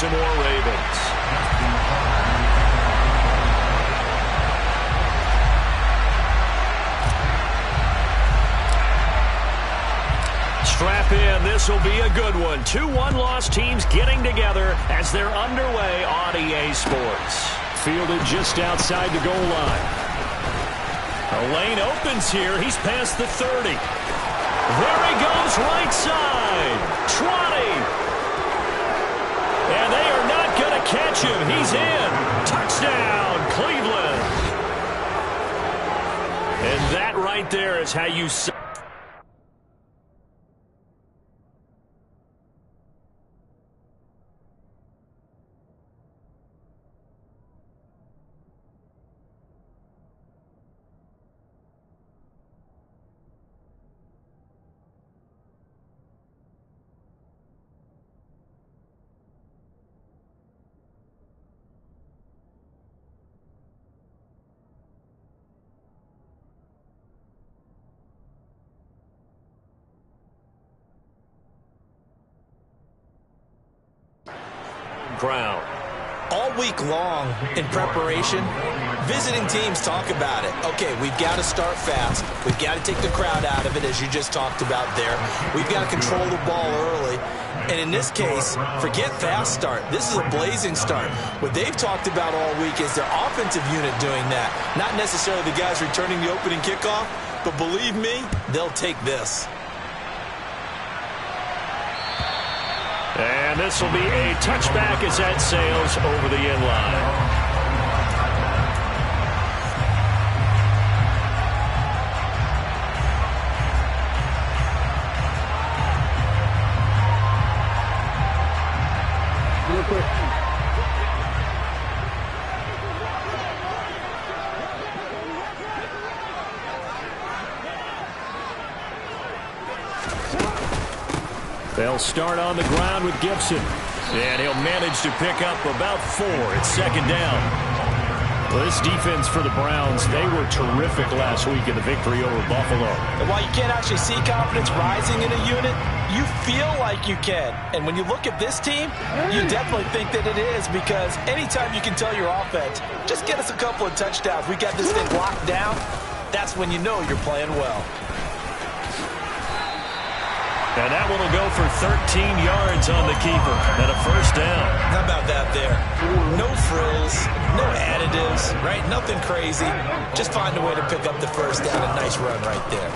Baltimore Ravens. Strap in. This will be a good one. 2 one-loss teams getting together as they're underway on EA Sports. Fielded just outside the goal line. A lane opens here. He's past the 30. There he goes, right side. 20. And they are not going to catch him. He's in. Touchdown, Cleveland. And that right there is how you... ground. All week long in preparation, visiting teams talk about it. Okay, we've got to start fast. We've got to take the crowd out of it, as you just talked about there. We've got to control the ball early. And in this case, forget fast start. This is a blazing start. What they've talked about all week is their offensive unit doing that. Not necessarily the guys returning the opening kickoff, but believe me, they'll take this. And this will be a touchback as that sails over the end line. They'll start on the ground with Gibson. And he'll manage to pick up about 4. It's second down. Well, this defense for the Browns, they were terrific last week in the victory over Buffalo. And while you can't actually see confidence rising in a unit, you feel like you can. And when you look at this team, you definitely think that it is, because anytime you can tell your offense, just get us a couple of touchdowns, we got this thing locked down, that's when you know you're playing well. And that one will go for 13 yards on the keeper and a first down. How about that there? No frills, no additives, right? Nothing crazy. Just find a way to pick up the first down. A nice run right there.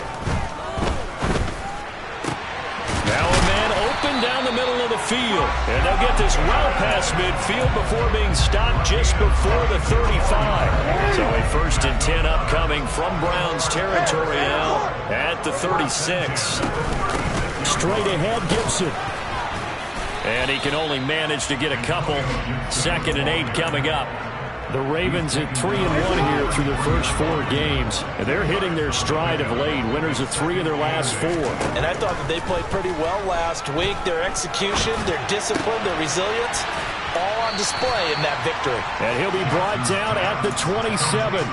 Now a man open down the middle of the field. And they'll get this well past midfield before being stopped just before the 35. So a 1st and 10 upcoming from Browns territory now at the 36. Straight ahead, Gibson. And he can only manage to get a couple. 2nd and 8 coming up. The Ravens at 3-1 here through their first 4 games. And they're hitting their stride of late. Winners of 3 of their last 4. And I thought that they played pretty well last week. Their execution, their discipline, their resilience, all on display in that victory. And he'll be brought down at the 27.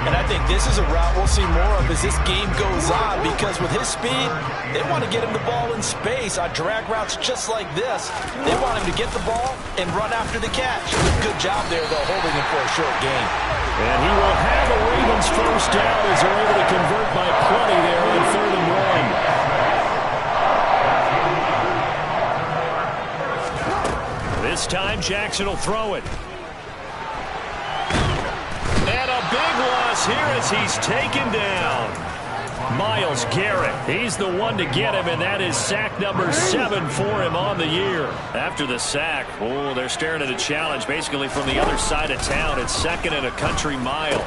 And I think this is a route we'll see more of as this game goes on, because with his speed, they want to get him the ball in space on drag routes just like this. They want him to get the ball and run after the catch. Good job there, though, holding him for a short gain. And he will have a Ravens first down as they're able to convert by plenty there on 3rd and 1. This time, Jackson will throw it. Big loss here as he's taken down. Myles Garrett, he's the one to get him, and that is sack number 7 for him on the year. After the sack, oh, they're staring at a challenge basically from the other side of town. It's 2nd and a country mile.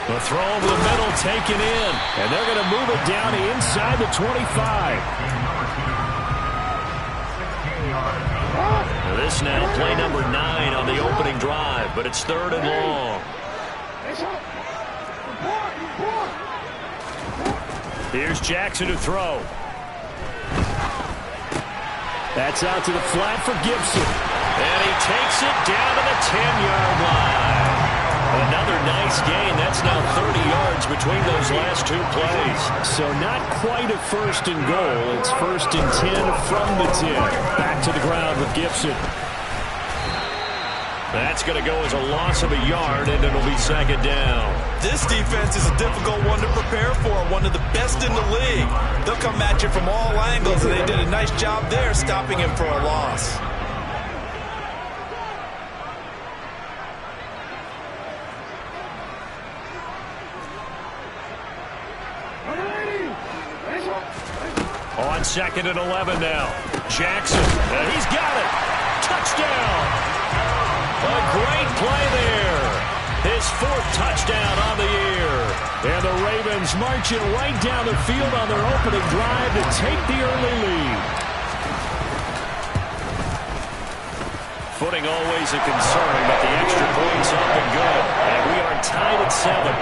The throw over the middle taken in, and they're going to move it down inside the 25. Now this now play number 9 on the opening drive, but it's 3rd and long. Here's Jackson to throw. That's out to the flat for Gibson. And he takes it down to the 10-yard line. Another nice gain. That's now 30 yards between those last 2 plays. So not quite a 1st and goal. It's 1st and 10 from the 10. Back to the ground with Gibson. That's going to go as a loss of a yard, and it'll be second down. This defense is a difficult one to prepare for, one of the best in the league. They'll come at you from all angles, and they did a nice job there stopping him for a loss. On 2nd and 11 now. Jackson, and he's got it. Touchdown. A great play there. His 4th touchdown on the year. And the Ravens marching right down the field on their opening drive to take the early lead. Footing always a concern, but the extra point's up and good. And we are tied at 7.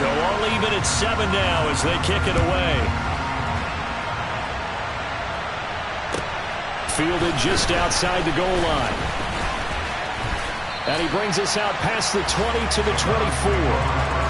So all even at 7 now as they kick it away. Fielded just outside the goal line. And he brings us out past the 20 to the 24.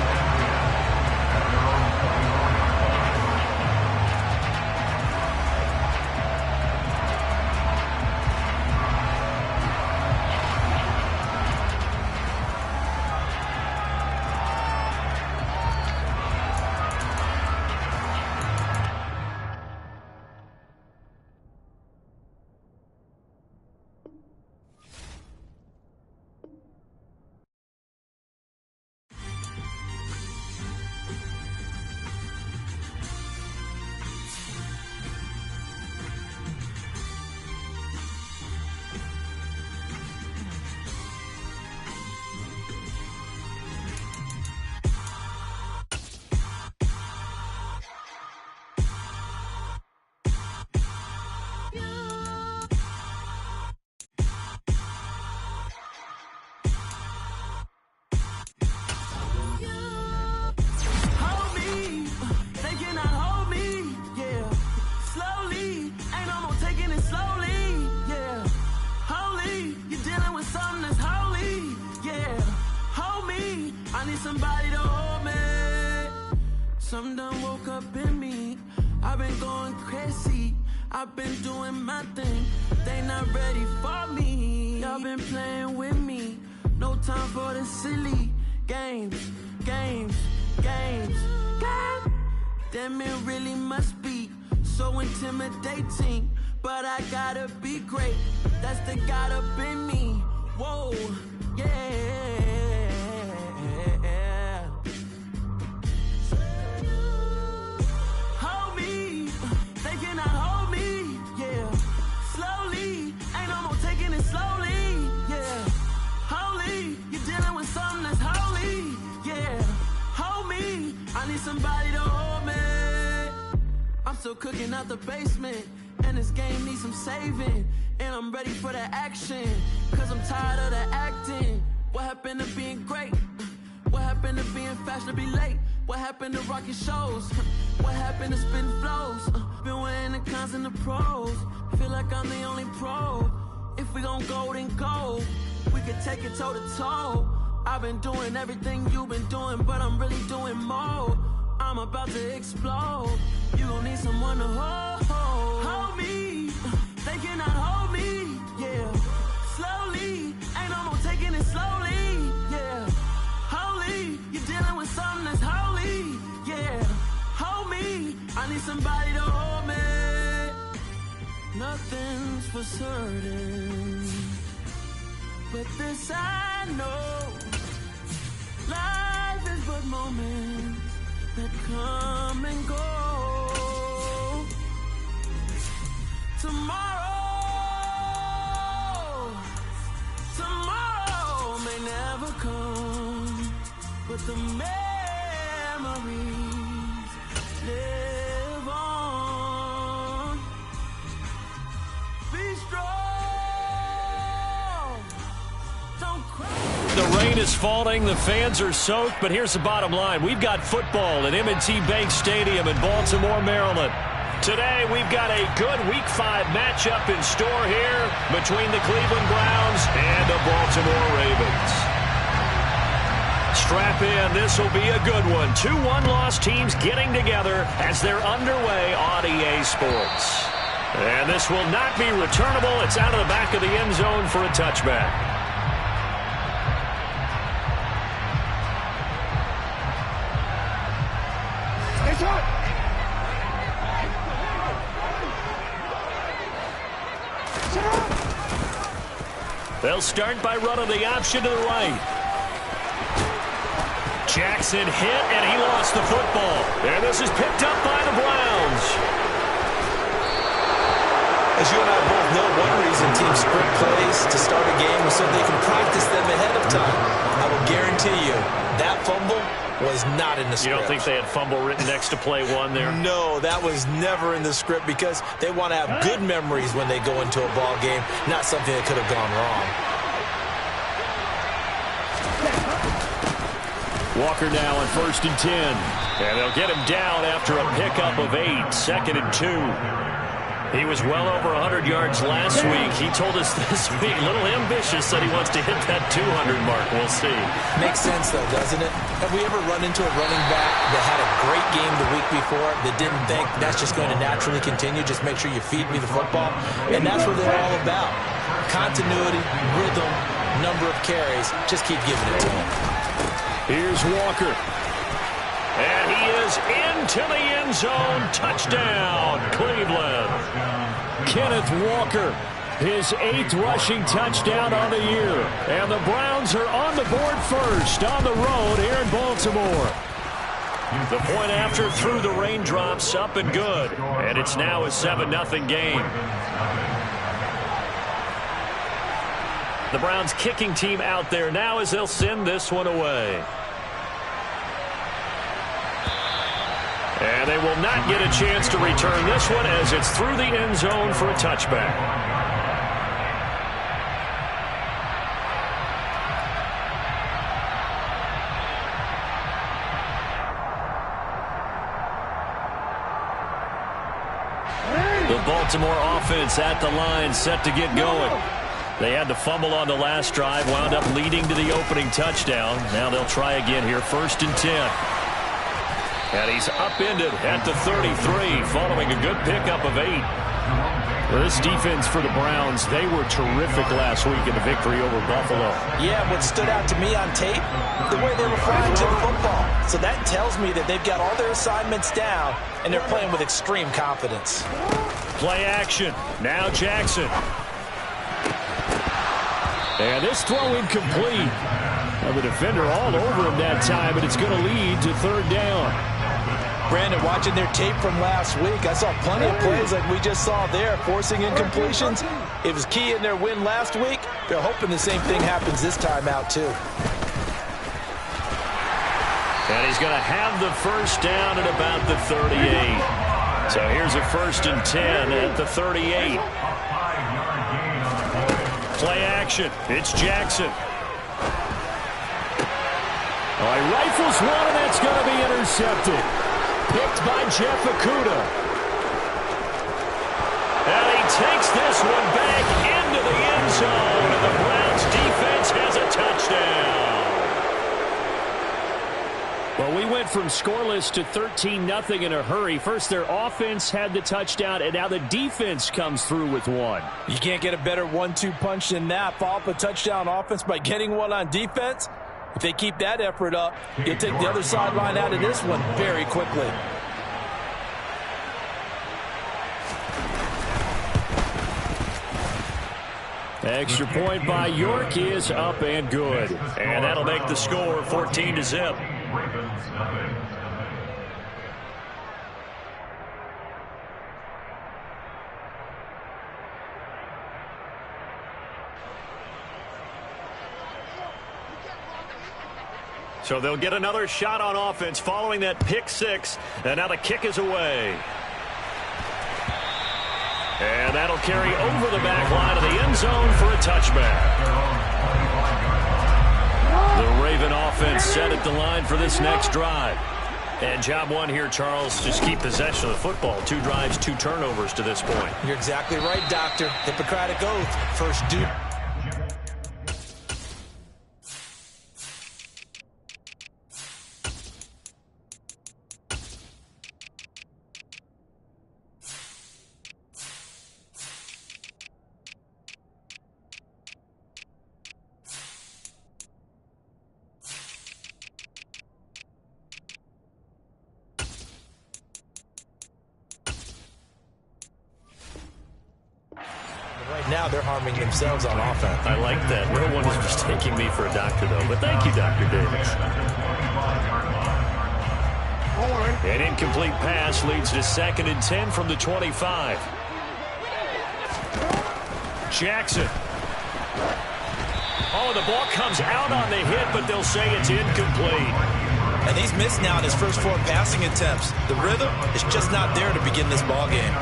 Somebody to hold me. Some done woke up in me. I've been going crazy. I've been doing my thing. They not ready for me. Y'all been playing with me. No time for the silly games. Games. God damn, it really must be so intimidating. But I gotta be great. That's the God up in me. Whoa, yeah. Somebody to hold me. I'm still cooking out the basement, and this game needs some saving. And I'm ready for the action, cause I'm tired of the acting. What happened to being great? What happened to being fashionably late? What happened to rocking shows? What happened to spitting flows? Been weighing the cons and the pros. Feel like I'm the only pro. If we gon' go, then go. We could take it toe to toe. I've been doing everything you've been doing, but I'm really doing more. I'm about to explode. You gon' need someone to hold me. They cannot hold me, yeah. Slowly, ain't no more taking it slowly, yeah. Holy, you're dealing with something that's holy, yeah. Hold me, I need somebody to hold me. Nothing's for certain, but this I know. Life is but moments that come and go. Tomorrow may never come, but the memories live on. Be strong, don't cry. The rain is falling, the fans are soaked, but here's the bottom line. We've got football at M&T Bank Stadium in Baltimore, Maryland. Today, we've got a good Week 5 matchup in store here between the Cleveland Browns and the Baltimore Ravens. strap in. This will be a good one. 2 one-loss teams getting together as they're underway on EA Sports. And this will not be returnable. It's out of the back of the end zone for a touchback. They'll start by running the option to the right. Jackson hit, and he lost the football. And this is picked up by the Browns. As you and I both know, one reason teams sprint plays to start a game is so they can practice them ahead of time. I will guarantee you that fumble was not in the script. You don't think they had fumble written next to play 1 there? No, that was never in the script because they want to have good memories when they go into a ball game, not something that could have gone wrong. Walker now on 1st and 10. And they'll get him down after a pickup of 8, 2nd and 2. He was well over 100 yards last week. He told us this week, a little ambitious, that he wants to hit that 200 mark. We'll see. Makes sense, though, doesn't it? Have we ever run into a running back that had a great game the week before that didn't think that's just going to naturally continue? Just make sure you feed me the football. And that's what they're all about. Continuity, rhythm, number of carries. Just keep giving it to him. Here's Walker. And he is into the end zone. Touchdown, Cleveland. Kenneth Walker, his 8th rushing touchdown on the year. And the Browns are on the board first on the road here in Baltimore. The point after through the raindrops, up and good. And it's now a 7-0 game. The Browns kicking team out there now as they'll send this one away. And they will not get a chance to return this one as it's through the end zone for a touchback. The Baltimore offense at the line, set to get going. They had the fumble on the last drive, wound up leading to the opening touchdown. Now they'll try again here, 1st and 10. And he's upended at the 33, following a good pickup of 8. Well, this defense for the Browns, they were terrific last week in the victory over Buffalo. Yeah, what stood out to me on tape, the way they were flying to the football. So that tells me that they've got all their assignments down, and they're playing with extreme confidence. Play action. Now Jackson. And this throw incomplete. Well, the defender all over him that time, but it's going to lead to 3rd down. Brandon, watching their tape from last week, I saw plenty of plays like we just saw there, forcing incompletions. It was key in their win last week. They're hoping the same thing happens this time out, too. And he's going to have the 1st down at about the 38. So here's a 1st and 10 at the 38. Play action. It's Jackson. Oh, he rifles one, and that's going to be intercepted. Picked by Jeff Okudah. And he takes this one back into the end zone, and the Browns defense has a touchdown. Well, we went from scoreless to 13-0 in a hurry. First, their offense had the touchdown, and now the defense comes through with one. You can't get a better 1-2 punch than that. Follow up a touchdown offense by getting one on defense. If they keep that effort up, you'll take the other sideline out of this one very quickly. Extra point by York is up and good. And that'll make the score 14-0. So they'll get another shot on offense following that pick 6. And now the kick is away. And that'll carry over the back line of the end zone for a touchback. The Raven offense set at the line for this next drive. And job one here, Charles, just keep possession of the football. 2 drives, 2 turnovers to this point. You're exactly right, Doctor. Hippocratic oath. First due. now they're harming themselves on offense. I like that. No one is mistaking me for a doctor, though. But thank you, Dr. Davis. An incomplete pass leads to 2nd and 10 from the 25. Jackson. Oh, the ball comes out on the hit, but they'll say it's incomplete. And he's missed now in his first 4 passing attempts. The rhythm is just not there to begin this ball game.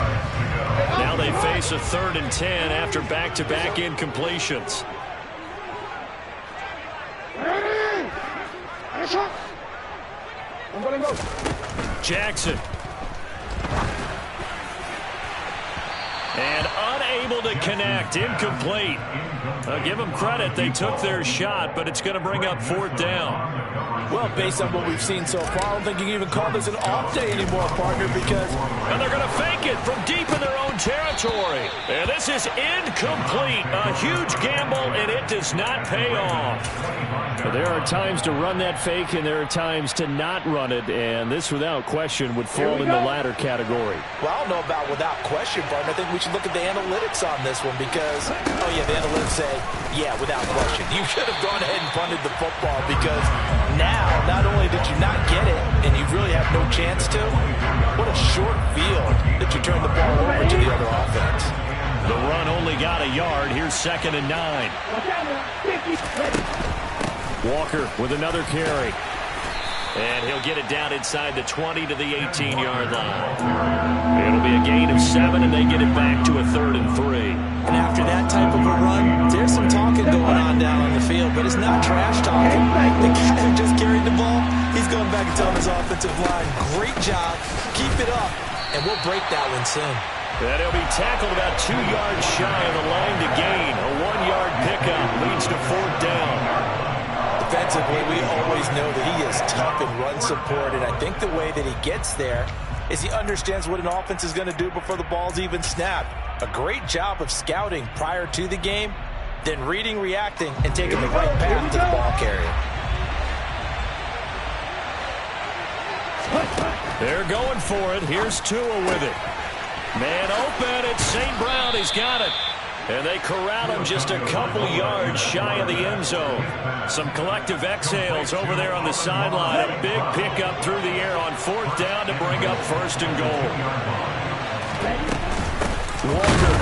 Now they face a 3rd and 10 after back-to-back incompletions. Jackson. And unable to connect. Incomplete. Give them credit. They took their shot, but it's going to bring up 4th down. Well, based on what we've seen so far, I don't think you can even call this an off day anymore, partner, because... And they're going to fake it from deep in their own territory. And this is incomplete. A huge gamble, and it does not pay off. There are times to run that fake, and there are times to not run it, and this, without question, would fall in the latter category. Well, I don't know about without question, partner. I think we should look at the analytics on this one because, oh, yeah, the analytics say, yeah, without question. You should have gone ahead and punted the football because now, not only did you not get it, and you really have no chance to, what a short field that you turn the ball over to the other offense. The run only got a yard. Here's 2nd and 9. Walker with another carry. And he'll get it down inside the 20 to the 18-yard line. It'll be a gain of 7, and they get it back to a 3rd and 3. And after that type of a run, there's some talking going on down on the field, but it's not trash talking. The guy who just carried the ball, he's going back and telling his offensive line, great job, keep it up, and we'll break that one soon. And he'll be tackled about 2 yards shy of the line to gain. A 1-yard pickup leads to 4th down. Defensively, we always know that he is tough in run support, and I think the way that he gets there is he understands what an offense is going to do before the ball's even snapped. A great job of scouting prior to the game, then reading, reacting, and taking the right path to the ball carrier. They're going for it. Here's Tua with it. Man open. It's St. Brown. He's got it. And they corral him just a couple yards shy of the end zone. Some collective exhales over there on the sideline. A big pickup through the air on 4th down to bring up 1st and goal. Walker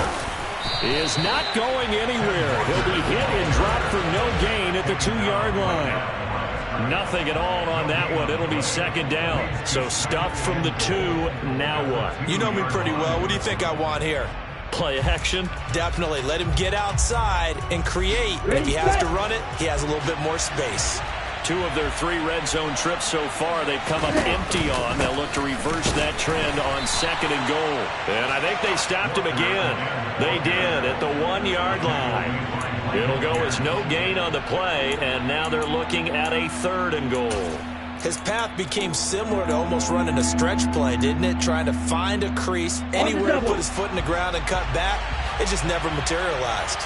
is not going anywhere. He'll be hit and dropped for no gain at the 2-yard line. Nothing at all on that one. It'll be 2nd down. So stuffed from the 2. Now what? You know me pretty well. What do you think I want here? Play action? Definitely. Let him get outside and create. If he has to run it, he has a little bit more space. 2 of their 3 red zone trips so far they've come up empty on. They'll look to reverse that trend on 2nd and goal. And I think they stopped him again. They did at the 1-yard line. It'll go as no gain on the play, and now they're looking at a 3rd and goal. His path became similar to almost running a stretch play, didn't it? Trying to find a crease, anywhere to put his foot in the ground and cut back. It just never materialized.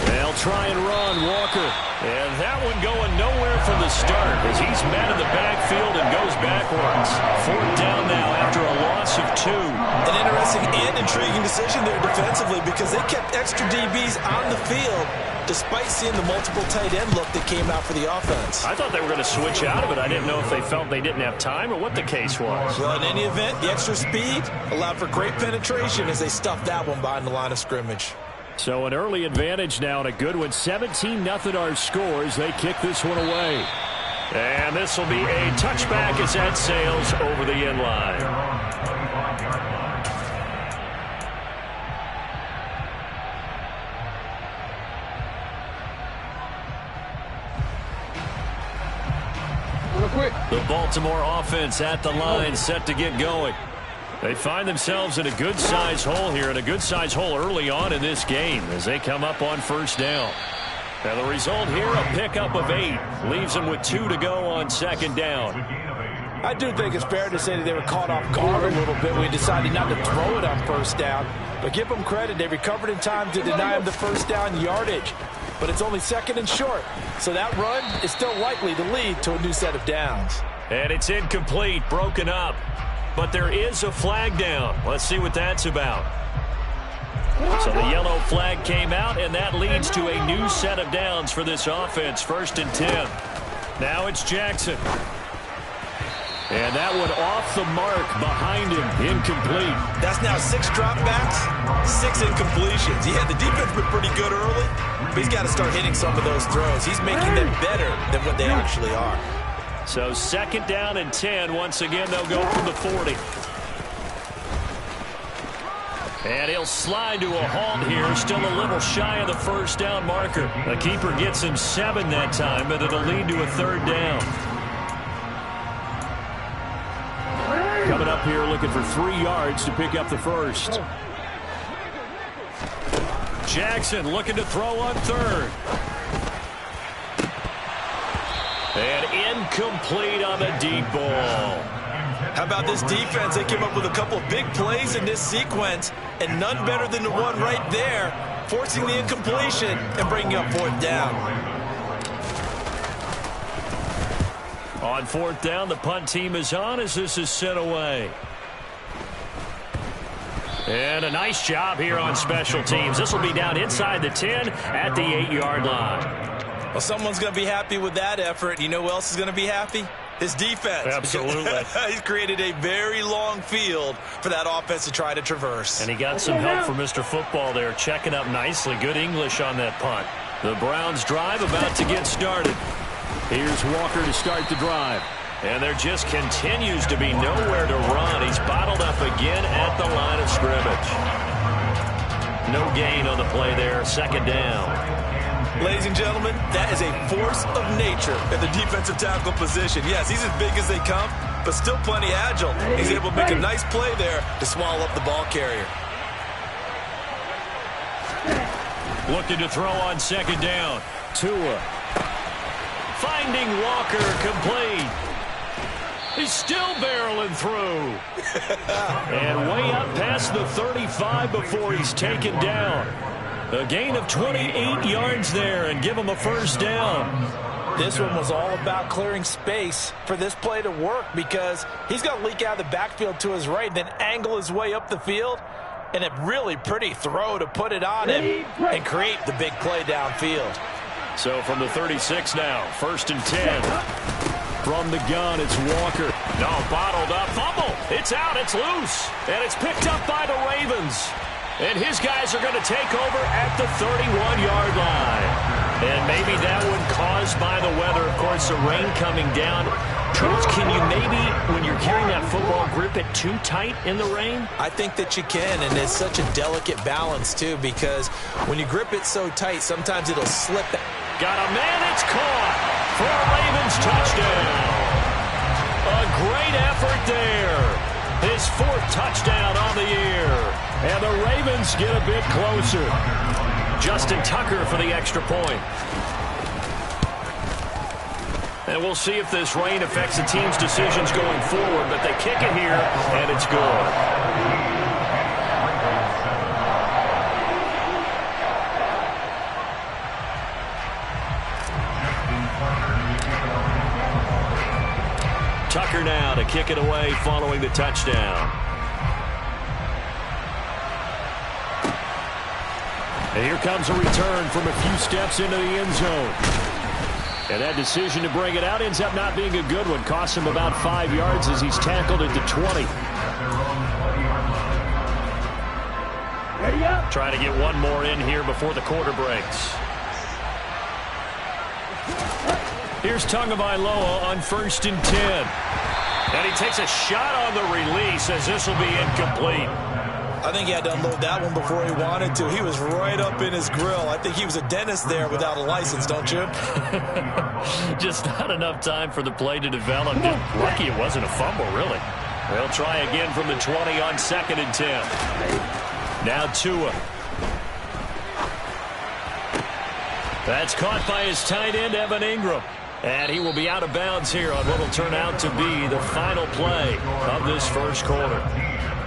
They'll try and run Walker. And that one going nowhere from the start as he's met in the backfield and goes backwards. 4th down now after a loss of 2. An interesting and intriguing decision there defensively because they kept extra DBs on the field despite seeing the multiple tight end look that came out for the offense. I thought they were going to switch out of it. I didn't know if they felt they didn't have time or what the case was. Well, in any event, the extra speed allowed for great penetration as they stuffed that one behind the line of scrimmage. So an early advantage now and a good one. 17-0 our scores. They kick this one away. And this will be a touchback as that sails over the end line. The Baltimore offense at the line, set to get going. They find themselves in a good-sized hole here, and a good-sized hole early on in this game as they come up on 1st down. Now the result here, a pickup of 8. Leaves them with 2 to go on 2nd down. I do think it's fair to say that they were caught off guard a little bit. We decided not to throw it on 1st down. But give them credit. They recovered in time to deny him the 1st down yardage. But it's only 2nd and short. So that run is still likely to lead to a new set of downs. And it's incomplete, broken up. But there is a flag down. Let's see what that's about. So the yellow flag came out, and that leads to a new set of downs for this offense. 1st and 10. Now it's Jackson. And that one off the mark behind him. Incomplete. That's now 6 dropbacks, 6 incompletions. Yeah, the defense been pretty good early, but he's got to start hitting some of those throws. He's making them better than what they actually are. So 2nd down and 10. Once again, they'll go from the 40. And he'll slide to a halt here. Still a little shy of the 1st down marker. The keeper gets him 7 that time, but it'll lead to a 3rd down. Coming up here looking for 3 yards to pick up the 1st. Jackson looking to throw on 3rd. And incomplete on the deep ball. How about this defense? They came up with a couple of big plays in this sequence, and none better than the one right there, forcing the incompletion and bringing up 4th down. On 4th down, the punt team is on as this is sent away. And a nice job here on special teams. This will be down inside the 10 at the 8-yard line. Well, someone's going to be happy with that effort. You know who else is going to be happy? His defense. Absolutely. He's created a very long field for that offense to try to traverse. And he got some help from Mr. Football there, checking up nicely. Good English on that punt. The Browns drive about to get started. Here's Walker to start the drive. And there just continues to be nowhere to run. He's bottled up again at the line of scrimmage. No gain on the play there. 2nd down. Ladies and gentlemen, that is a force of nature in the defensive tackle position. Yes, he's as big as they come, but still plenty agile. He's able to make a nice play there to swallow up the ball carrier. Looking to throw on 2nd down. Tua. Finding Walker complete. He's still barreling through. And way up past the 35 before he's taken down. A gain of 28 yards there and give him a 1st down. This one was all about clearing space for this play to work because he's going to leak out of the backfield to his right, then angle his way up the field, and a really pretty throw to put it on him and create the big play downfield. So from the 36 now, 1st and 10. From the gun, it's Walker. No, bottled up. Fumble. It's out. It's loose. And it's picked up by the Ravens. And his guys are going to take over at the 31-yard line. And maybe that one caused by the weather. Of course, the rain coming down. Coach, can you maybe, when you're carrying that football, grip it too tight in the rain? I think that you can, and it's such a delicate balance, too, because when you grip it so tight, sometimes it'll slip. Got a man, it's caught for a Ravens touchdown. A great effort there. His 4th touchdown on the year. And the Ravens get a bit closer. Justin Tucker for the extra point. And we'll see if this rain affects the team's decisions going forward, but they kick it here, and it's good. Tucker now to kick it away following the touchdown. And here comes a return from a few steps into the end zone. And that decision to bring it out ends up not being a good one. Costs him about 5 yards as he's tackled at the 20. Trying to get one more in here before the quarter breaks. Here's Tagovailoa on 1st and 10. And he takes a shot on the release as this will be incomplete. I think he had to unload that one before he wanted to. He was right up in his grill. I think he was a dentist there without a license, don't you? Just not enough time for the play to develop. Just lucky it wasn't a fumble, really. They'll try again from the 20 on 2nd and 10. Now Tua. That's caught by his tight end, Evan Ingram. And he will be out of bounds here on what will turn out to be the final play of this first quarter.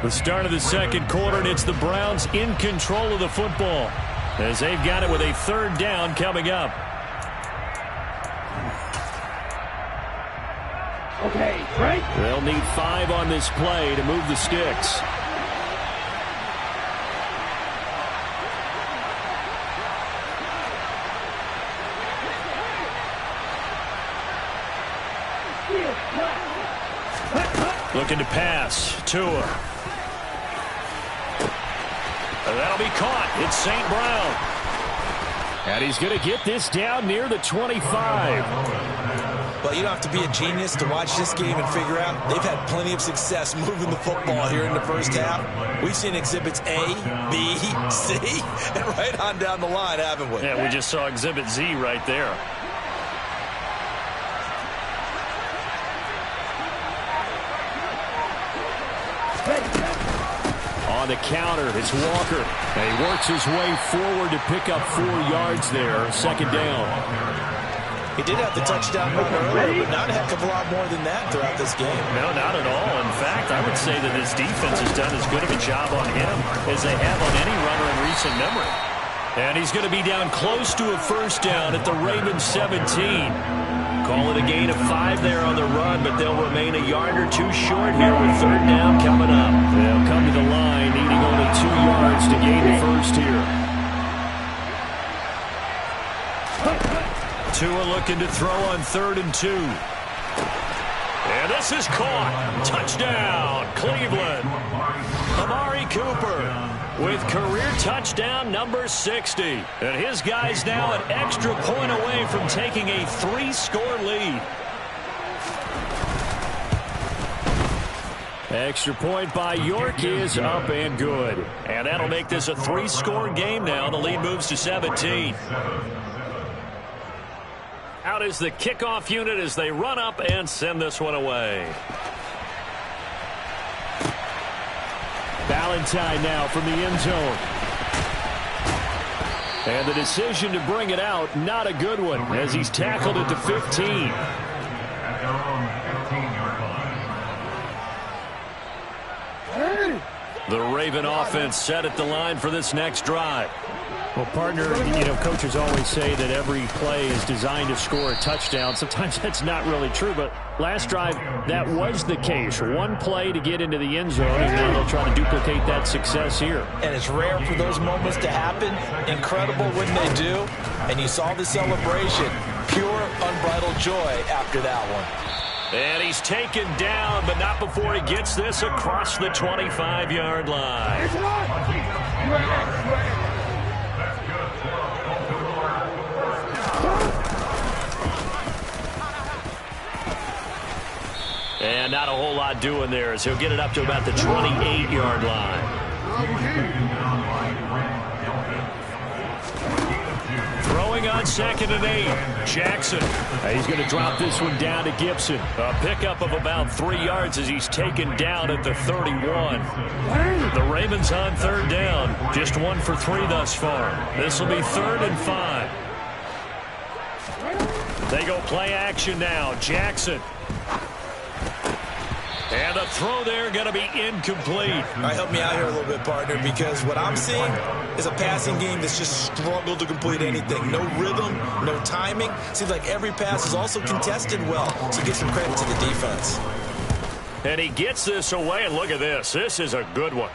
The start of the second quarter, and it's the Browns in control of the football as they've got it with a 3rd down coming up. Okay, right. They'll need 5 on this play to move the sticks. Looking to pass. Tua. That'll be caught. It's St. Brown. And he's going to get this down near the 25. Well, you don't have to be a genius to watch this game and figure out they've had plenty of success moving the football here in the first half. We've seen exhibits A, B, C, and right on down the line, haven't we? Yeah, we just saw exhibit Z right there. On the counter, it's Walker. And he works his way forward to pick up 4 yards there. Second down. He did have the touchdown run earlier, but not a heck of a lot more than that throughout this game. No, not at all. In fact, I would say that this defense has done as good of a job on him as they have on any runner in recent memory. And he's going to be down close to a first down at the Ravens 17. Call it a gain of 5 there on the run, but they'll remain a yard or 2 short here with third down coming up. They'll come to the line, needing only 2 yards to gain the first here. Tua looking to throw on 3rd and 2. And this is caught. Touchdown, Cleveland. Amari Cooper with career touchdown number 60. And his guys now an extra point away from taking a 3-score lead. Extra point by York is up and good. And that'll make this a 3-score game now. The lead moves to 17. Out is the kickoff unit as they run up and send this one away. Valentine now from the end zone. And the decision to bring it out, not a good one, as he's tackled at the 15. The Raven offense set at the line for this next drive. Well, partner, coaches always say that every play is designed to score a touchdown. Sometimes that's not really true, but last drive, that was the case. One play to get into the end zone, and now they'll try to duplicate that success here. And it's rare for those moments to happen. Incredible when they do. And you saw the celebration. Pure, unbridled joy after that one. And he's taken down, but not before he gets this across the 25-yard line. And not a whole lot doing there as he'll get it up to about the 28-yard line. Throwing on 2nd and 8. Jackson. He's going to drop this one down to Gibson. A pickup of about 3 yards as he's taken down at the 31. The Ravens on 3rd down. Just 1 for 3 thus far. This will be 3rd and 5. They go play action now. Jackson. And the throw there going to be incomplete. All right, help me out here a little bit, partner, because what I'm seeing is a passing game that's just struggled to complete anything. No rhythm, no timing. Seems like every pass is also contested well, so give some credit to the defense. And he gets this away, and look at this. This is a good one.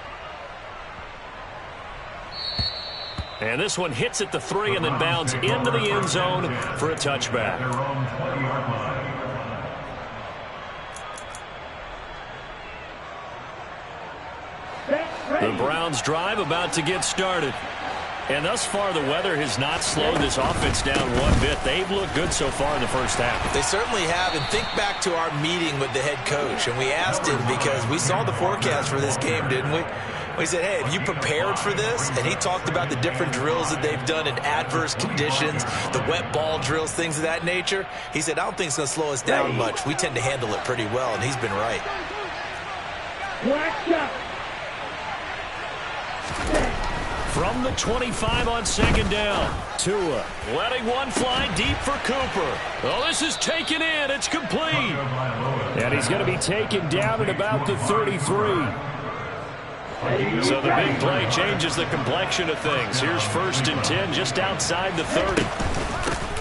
And this one hits at the 3 and then bounds into the end zone for a touchback. The Browns drive about to get started. And thus far, the weather has not slowed this offense down one bit. They've looked good so far in the first half. They certainly have. And think back to our meeting with the head coach. And we asked him because we saw the forecast for this game, didn't we? We said, hey, have you prepared for this? And he talked about the different drills that they've done in adverse conditions, the wet ball drills, things of that nature. He said, I don't think it's going to slow us down much. We tend to handle it pretty well, and he's been right. From the 25 on 2nd down. Tua letting one fly deep for Cooper. Oh, this is taken in. It's complete. And he's going to be taken down at about the 33. So the big play changes the complexion of things. Here's 1st and 10 just outside the 30.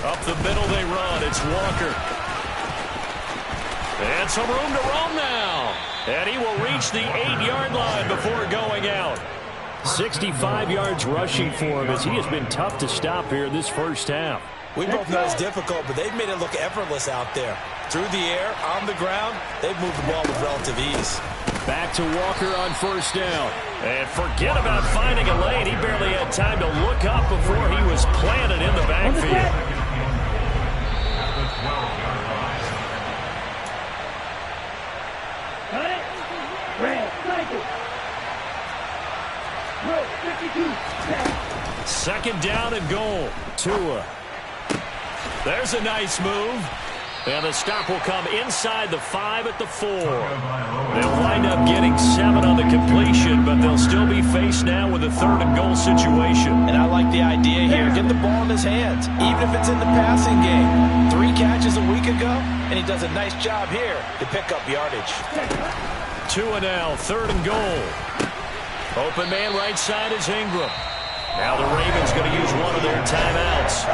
Up the middle they run. It's Walker. And some room to roam now. And he will reach the 8-yard line before going out. 65 yards rushing for him as he has been tough to stop here this first half. We both know it's difficult, but they've made it look effortless out there. Through the air, on the ground, they've moved the ball with relative ease. Back to Walker on first down. And forget about finding a lane. He barely had time to look up before he was planted in the backfield. Second down and goal. Tua. There's a nice move. And the stop will come inside the 5 at the 4. They'll wind up getting 7 on the completion, but they'll still be faced now with a 3rd and goal situation. And I like the idea here. Get the ball in his hands, even if it's in the passing game. 3 catches a week ago, and he does a nice job here to pick up yardage. Tua now, 3rd and goal. Open man right side is Ingram. Now the Ravens going to use one of their timeouts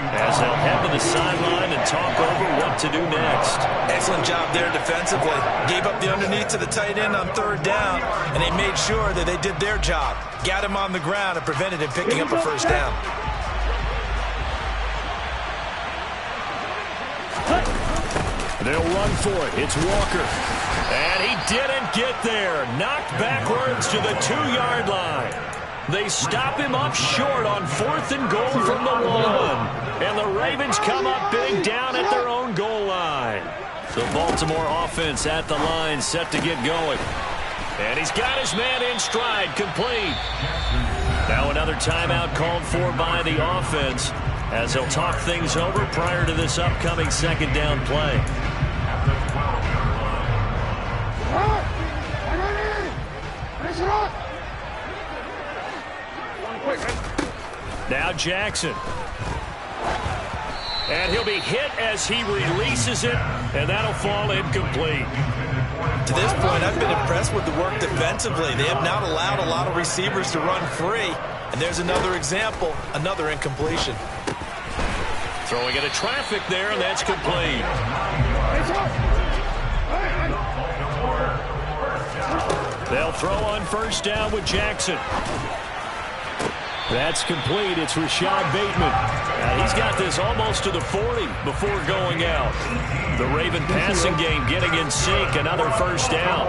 as they'll head to the sideline and talk over what to do next. Excellent job there defensively. Gave up the underneath to the tight end on 3rd down, and they made sure that they did their job. Got him on the ground and prevented him picking up a 1st down. They'll run for it. It's Walker. And he didn't get there. Knocked backwards to the 2-yard line. They stop him up short on 4th and goal from the 1. And the Ravens come up big down at their own goal line. The Baltimore offense at the line set to get going. And he's got his man in stride, complete. Now another timeout called for by the offense as they'll talk things over prior to this upcoming 2nd down play. Now Jackson. And he'll be hit as he releases it, and that'll fall incomplete. To this point, I've been impressed with the work defensively. They have not allowed a lot of receivers to run free. And there's another example, another incompletion. Throwing into traffic there, and that's complete. They'll throw on 1st down with Jackson. That's complete. It's Rashad Bateman. He's got this almost to the 40 before going out. The Raven passing game getting in sync. Another 1st down.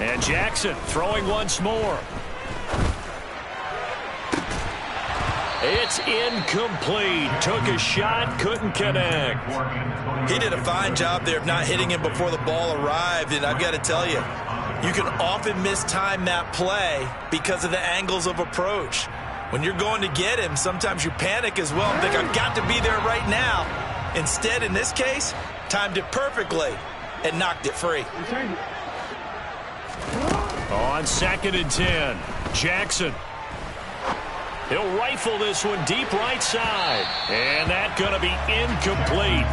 And Jackson throwing once more. It's incomplete. Took a shot, couldn't connect. He did a fine job there of not hitting him before the ball arrived, and I've got to tell you, you can often mistime that play because of the angles of approach. When you're going to get him, sometimes you panic as well and think, I've got to be there right now. Instead, in this case, timed it perfectly and knocked it free. On 2nd and 10, Jackson. He'll rifle this one deep right side. And that's going to be incomplete.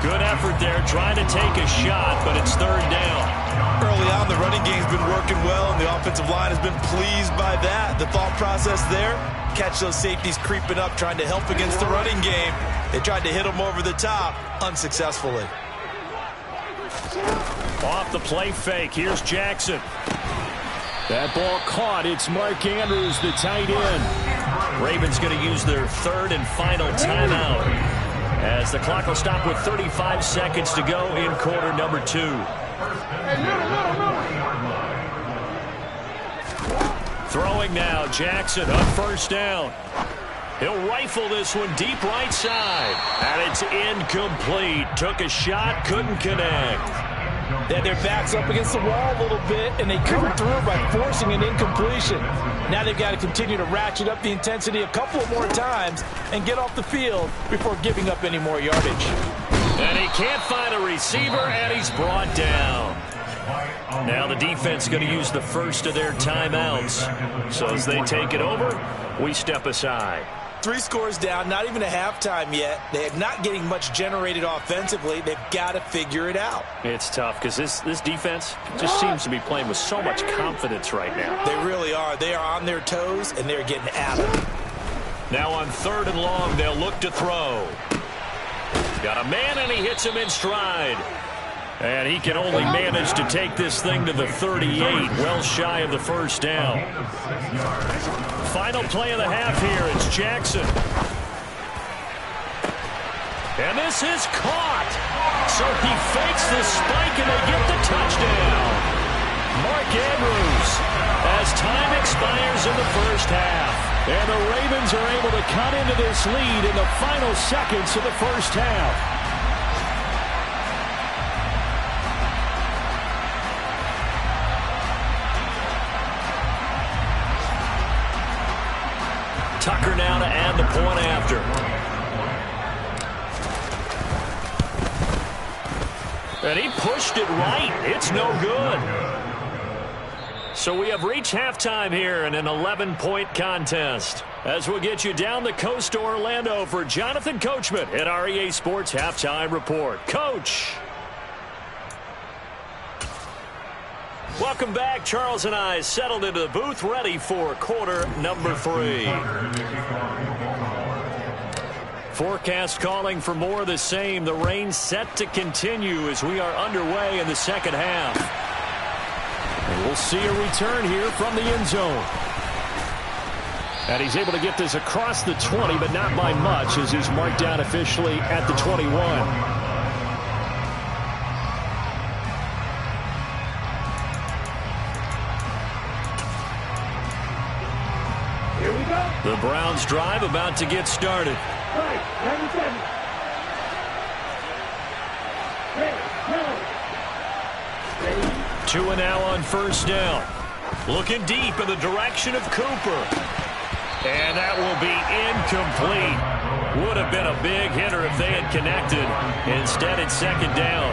Good effort there trying to take a shot, but it's 3rd down. Early on, the running game's been working well, and the offensive line has been pleased by that. The thought process there, catch those safeties creeping up, trying to help against the running game. They tried to hit them over the top, unsuccessfully. Off the play fake, here's Jackson. That ball caught. It's Mark Andrews, the tight end. Ravens going to use their 3rd and final timeout as the clock will stop with 35 seconds to go in quarter number 2. Throwing now, Jackson on 1st down. He'll rifle this one deep right side. And it's incomplete. Took a shot, couldn't connect. They had their backs up against the wall a little bit, and they come through by forcing an incompletion. Now they've got to continue to ratchet up the intensity a couple more times and get off the field before giving up any more yardage. And he can't find a receiver, and he's brought down. Now the defense is going to use the first of their timeouts. So as they take it over, we step aside. 3 scores down, not even a halftime yet. They're not getting much generated offensively. They've got to figure it out. It's tough because this defense just seems to be playing with so much confidence right now. They really are. They are on their toes, and they're getting at it. Now on 3rd and long, they'll look to throw. Got a man, and he hits him in stride. And he can only manage to take this thing to the 38, well shy of the first down. Final play of the half here. It's Jackson. And this is caught. So he fakes the spike and they get the touchdown. Mark Andrews as time expires in the first half. And the Ravens are able to cut into this lead in the final seconds of the first half. Tucker now to add the point after. And he pushed it right. It's no good. So we have reached halftime here in an 11-point contest. As we'll get you down the coast to Orlando for Jonathan Coachman at our EA Sports Halftime Report. Coach. Welcome back. Charles and I settled into the booth ready for quarter number 3. Forecast calling for more of the same. The rain set to continue as we are underway in the second half. And we'll see a return here from the end zone. And he's able to get this across the 20, but not by much as he's marked down officially at the 21. The Browns drive about to get started. Two and now on first down. Looking deep in the direction of Cooper. And that will be incomplete. Would have been a big hitter if they had connected. Instead, it's second down.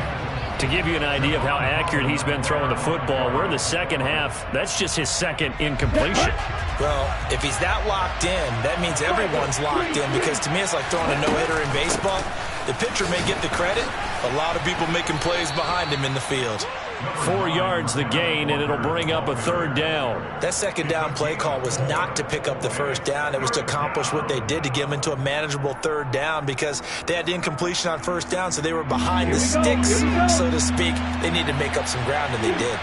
To give you an idea of how accurate he's been throwing the football, we're in the second half. That's just his second incompletion. Well, if he's that locked in, that means everyone's locked in, because to me it's like throwing a no-hitter in baseball. The pitcher may get the credit, a lot of people making plays behind him in the field. 4 yards the gain, and it'll bring up a third down. That second down play call was not to pick up the first down. It was to accomplish what they did, to get them into a manageable third down, because they had incompletion on first down, so they were behind the sticks, so to speak. They needed to make up some ground, and they did.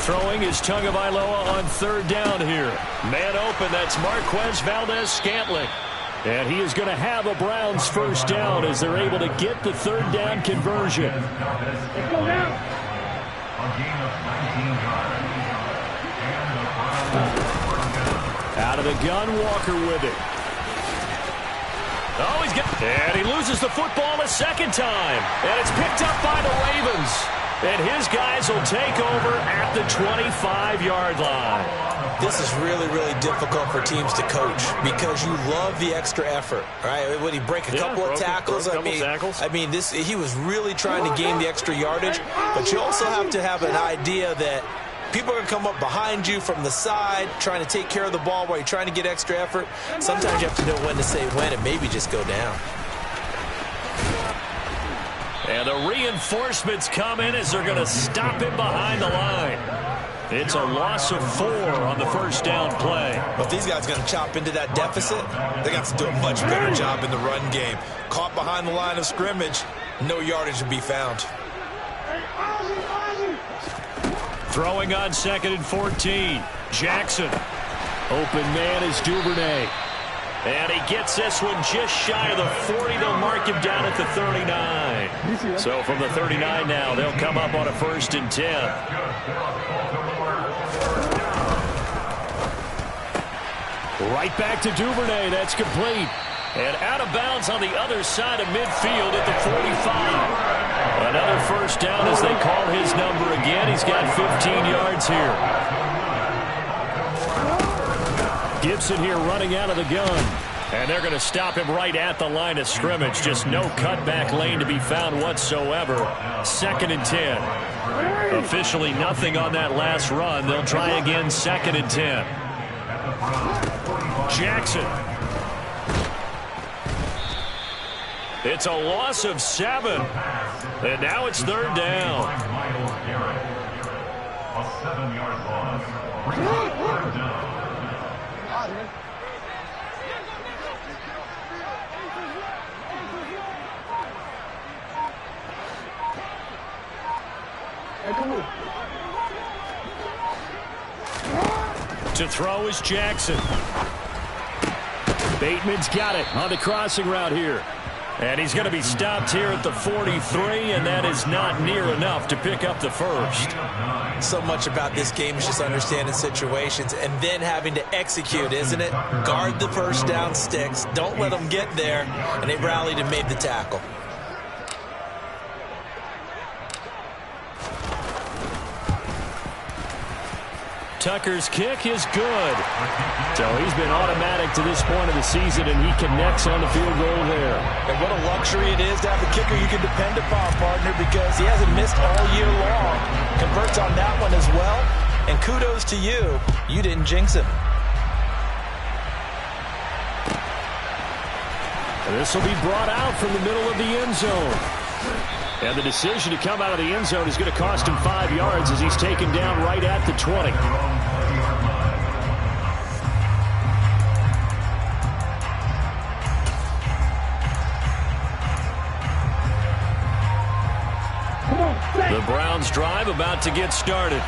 Throwing is Tagovailoa on third down here. Man open, that's Marquez Valdes-Scantling. And he is going to have a Browns first down as they're able to get the third down conversion. Out of the gun, Walker with it. Oh, and he loses the football a second time. And it's picked up by the Ravens. And his guys will take over at the 25-yard line. This is really, really difficult for teams to coach, because you love the extra effort, right? Would he break a couple of tackles? I mean, he was really trying to gain the extra yardage, but you also have to have an idea that people are going to come up behind you from the side, trying to take care of the ball while you're trying to get extra effort. Sometimes you have to know when to say when and maybe just go down. And the reinforcements come in as they're going to stop him behind the line. It's a loss of 4 on the first down play. But if these guys are going to chop into that deficit, they got to do a much better job in the run game. Caught behind the line of scrimmage, no yardage to be found. Throwing on 2nd and 14. Jackson. Open man is Duvernay. And he gets this one just shy of the 40. They'll mark him down at the 39. So from the 39 now, they'll come up on a 1st and 10. Right back to Duvernay. That's complete. And out of bounds on the other side of midfield at the 45. Another first down as they call his number again. He's got 15 yards here. Gibson here running out of the gun. And they're going to stop him right at the line of scrimmage. Just no cutback lane to be found whatsoever. 2nd and 10. Officially nothing on that last run. They'll try again 2nd and 10. Jackson. It's a loss of 7. And now it's 3rd down. A 7-yard loss. To throw is Jackson. Bateman's got it on the crossing route here. And he's going to be stopped here at the 43, and that is not near enough to pick up the first. So much about this game is just understanding situations and then having to execute, isn't it? Guard the first down sticks. Don't let them get there. And they rallied and made the tackle. Tucker's kick is good. So he's been automatic to this point of the season, and he connects on the field goal there. And what a luxury it is to have a kicker you can depend upon, partner, because he hasn't missed all year long. Converts on that one as well. And kudos to you. You didn't jinx him. And this will be brought out from the middle of the end zone. And the decision to come out of the end zone is going to cost him 5 yards as he's taken down right at the 20. The Browns drive about to get started.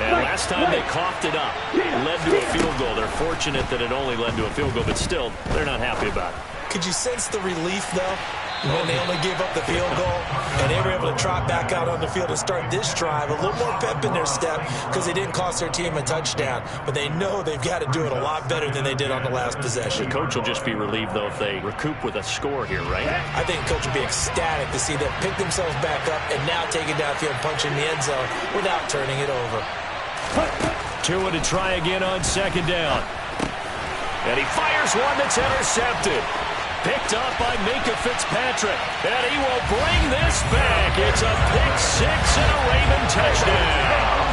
And last time they coughed it up, led to a field goal. They're fortunate that it only led to a field goal, but still, they're not happy about it. Could you sense the relief, though, when they only gave up the field goal and they were able to trot back out on the field and start this drive? A little more pep in their step because they didn't cost their team a touchdown, but they know they've got to do it a lot better than they did on the last possession. The coach will just be relieved, though, if they recoup with a score here, right? I think the coach will be ecstatic to see them pick themselves back up and now take it downfield and punch in the end zone without turning it over. Tua to try again on second down. And he fires one that's intercepted. Picked up by Minkah Fitzpatrick. And he will bring this back. It's a pick six and a Raven touchdown.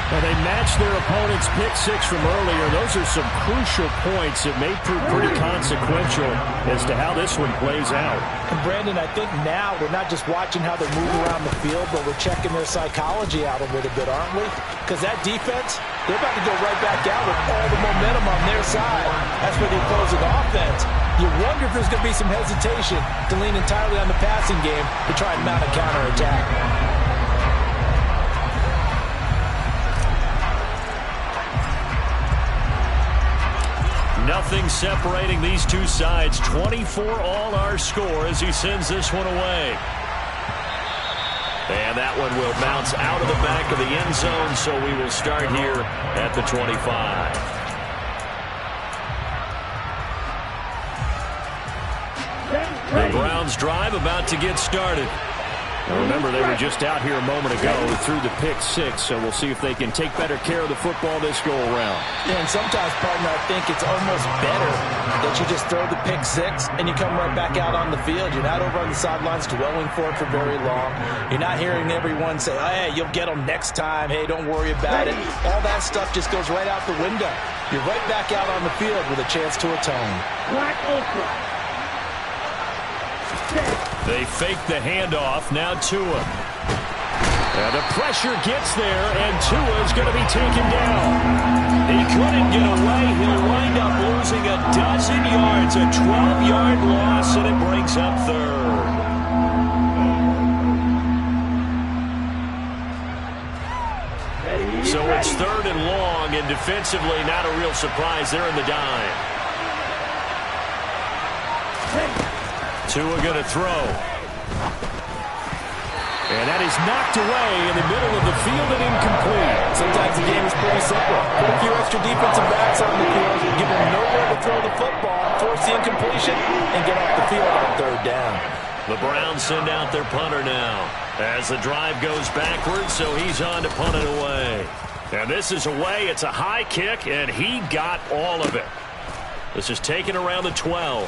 And they matched their opponent's pick six from earlier. Those are some crucial points that may prove pretty consequential as to how this one plays out. And Brandon, I think now we're not just watching how they're moving around the field, but we're checking their psychology out a little bit, aren't we? Because that defense, they're about to go right back out with all the momentum on their side. That's for the opposing offense. You wonder if there's going to be some hesitation to lean entirely on the passing game to try and mount a counterattack. Nothing separating these two sides. 24 all our score as he sends this one away. And that one will bounce out of the back of the end zone, so we will start here at the 25. The Browns drive about to get started. Now remember, they were just out here a moment ago through the pick six, so we'll see if they can take better care of the football this go-around. Yeah, and sometimes, partner, I think it's almost better that you just throw the pick six and you come right back out on the field. You're not over on the sidelines dwelling for it for very long. You're not hearing everyone say, oh, hey, you'll get them next time. Hey, don't worry about it. All that stuff just goes right out the window. You're right back out on the field with a chance to atone. They fake the handoff. Now Tua. And the pressure gets there, and Tua is going to be taken down. He couldn't get away. He'll wind up losing a dozen yards, a 12-yard loss, and it brings up third. So it's third and long, and defensively not a real surprise. They're in the dime. Tua going to throw. And that is knocked away in the middle of the field and incomplete. Sometimes the game is pretty simple. Put a few extra defensive backs on the field, give them nowhere to throw the football, force the incompletion, and get off the field on third down. The Browns send out their punter now as the drive goes backwards, so he's on to punt it away. And this is away. It's a high kick, and he got all of it. This is taken around the 12.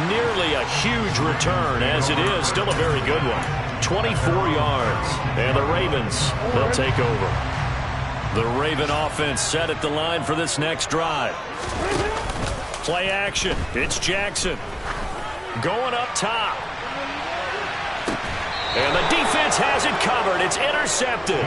Nearly a huge return, as it is still a very good one. 24 yards, and the Ravens, they'll take over. The Raven offense set at the line for this next drive. Play action. It's Jackson. Going up top. And the defense has it covered. It's intercepted.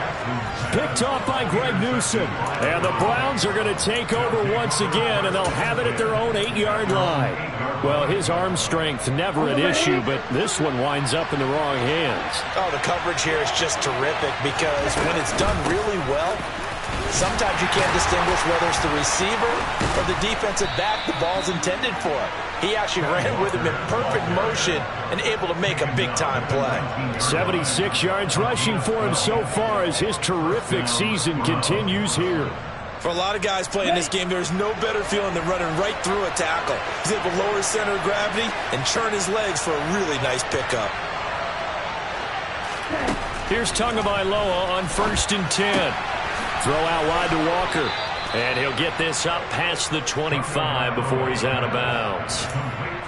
Picked off by Greg Newsome. And the Browns are going to take over once again, and they'll have it at their own 8-yard line. Well, his arm strength never an issue, but this one winds up in the wrong hands. Oh, the coverage here is just terrific because when it's done really well, sometimes you can't distinguish whether it's the receiver or the defensive back the ball's intended for. He actually ran with him in perfect motion and able to make a big-time play. 76 yards rushing for him so far as his terrific season continues here. For a lot of guys playing this game, there's no better feeling than running right through a tackle. He's able to lower his center of gravity and churn his legs for a really nice pickup. Here's Tagovailoa on 1st and 10. Throw out wide to Walker. And he'll get this up past the 25 before he's out of bounds.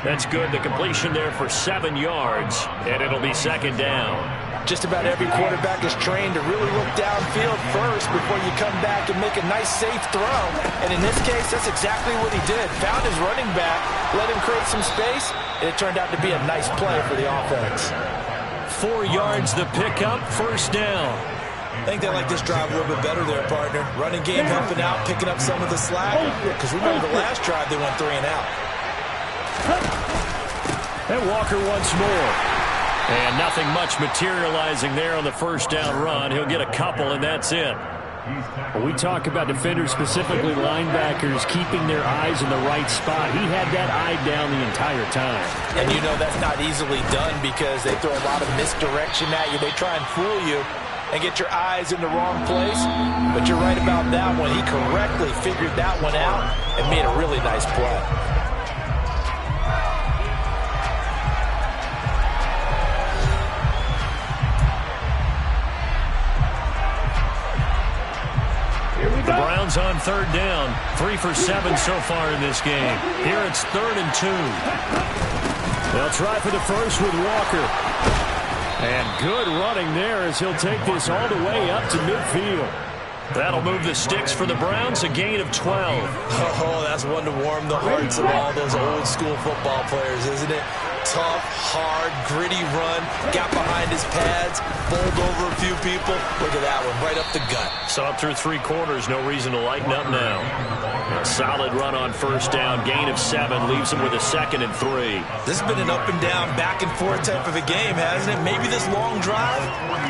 That's good. The completion there for 7 yards, and it'll be 2nd down. Just about every quarterback is trained to really look downfield first before you come back and make a nice, safe throw. And in this case, that's exactly what he did. Found his running back, let him create some space, and it turned out to be a nice play for the offense. 4 yards the pickup, 1st down. I think they like this drive a little bit better there, partner. Running game helping out, picking up some of the slack. Because remember the last drive, they went 3 and out. And Walker once more. And nothing much materializing there on the 1st down run. He'll get a couple, and that's it. When we talk about defenders, specifically linebackers, keeping their eyes in the right spot, he had that eye down the entire time. And you know that's not easily done because they throw a lot of misdirection at you. They try and fool you and get your eyes in the wrong place. But you're right about that one. He correctly figured that one out and made a really nice play. The Browns on 3rd down. 3 for 7 so far in this game. Here it's 3rd and 2. They'll try for the first with Walker. And good running there as he'll take this all the way up to midfield. That'll move the sticks for the Browns, a gain of 12. Oh, that's one to warm the hearts of all those old school football players, isn't it? Tough, hard, gritty run, got behind his pads, bowled over a few people. Look at that one, right up the gut. Saw it through 3 quarters, no reason to lighten up now. A solid run on 1st down, gain of 7, leaves him with a 2nd and 3. This has been an up and down, back and forth type of a game, hasn't it? Maybe this long drive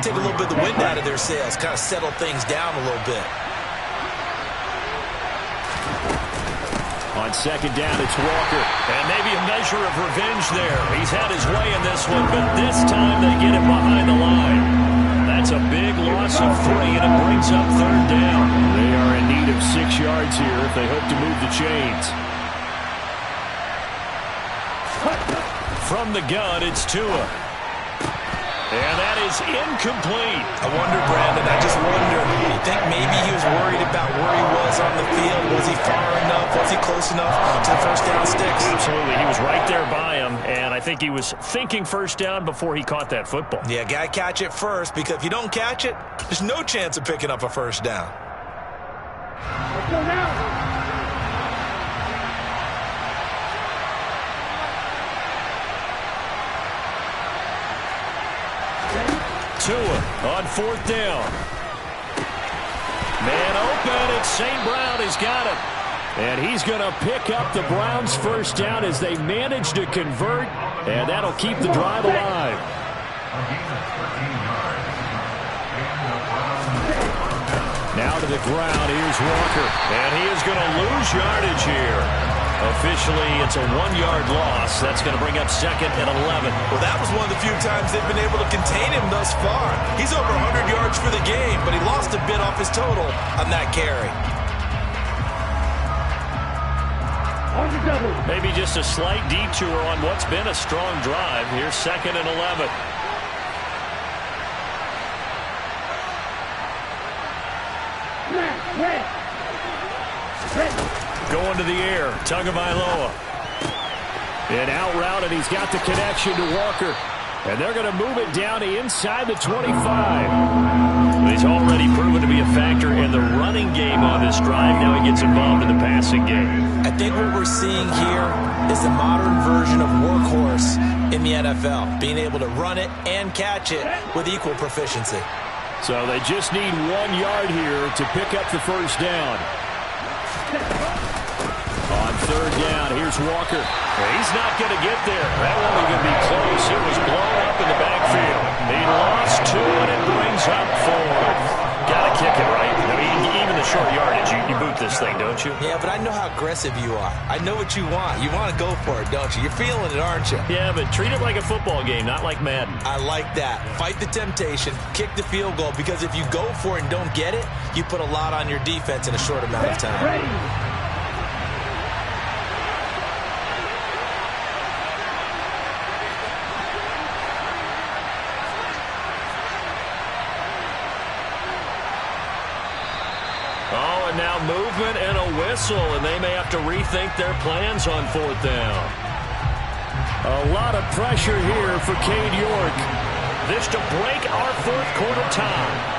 take a little bit of the wind out of their sails, kind of settle things down a little bit. On 2nd down, it's Walker. And maybe a measure of revenge there. He's had his way in this one, but this time they get him behind the line. That's a big loss of 3, and it brings up 3rd down. They are in need of 6 yards here if they hope to move the chains. From the gun, it's Tua. And that is incomplete. I wonder, Brandon, I just wonder, do you think maybe he was worried about where he was on the field? Was he far enough? Was he close enough to the 1st down sticks? Absolutely. He was right there by him, and I think he was thinking 1st down before he caught that football. Yeah, got to catch it first, because if you don't catch it, there's no chance of picking up a 1st down. Let's go now. Tua on 4th down. Man open, it's St. Brown. He's got it. And he's going to pick up the Browns' 1st down as they manage to convert, and that'll keep the drive alive. Now to the ground, here's Walker. And he is going to lose yardage here. Officially, it's a 1-yard loss. That's going to bring up 2nd and 11. Well, that was one of the few times they've been able to contain him thus far. He's over 100 yards for the game, but he lost a bit off his total on that carry. Maybe just a slight detour on what's been a strong drive. Here's 2nd and 11. Going to the air, Tagovailoa. And out route, and he's got the connection to Walker. And they're going to move it down to inside the 25. He's already proven to be a factor in the running game on this drive. Now he gets involved in the passing game. I think what we're seeing here is the modern version of workhorse in the NFL, being able to run it and catch it with equal proficiency. So they just need 1 yard here to pick up the first down. On third down, here's Walker. He's not going to get there. That won't even be close. It was blown up in the backfield. He lost 2, and it brings up 4. Got to kick it, right? I mean, even the short yardage, you boot this thing, don't you? Yeah, but I know how aggressive you are. I know what you want. You want to go for it, don't you? You're feeling it, aren't you? Yeah, but treat it like a football game, not like Madden. I like that. Fight the temptation. Kick the field goal, because if you go for it and don't get it, you put a lot on your defense in a short amount of time. Ready. Oh, and now movement and a whistle, and they may have to rethink their plans on fourth down. A lot of pressure here for Cade York. This to break our fourth quarter tie.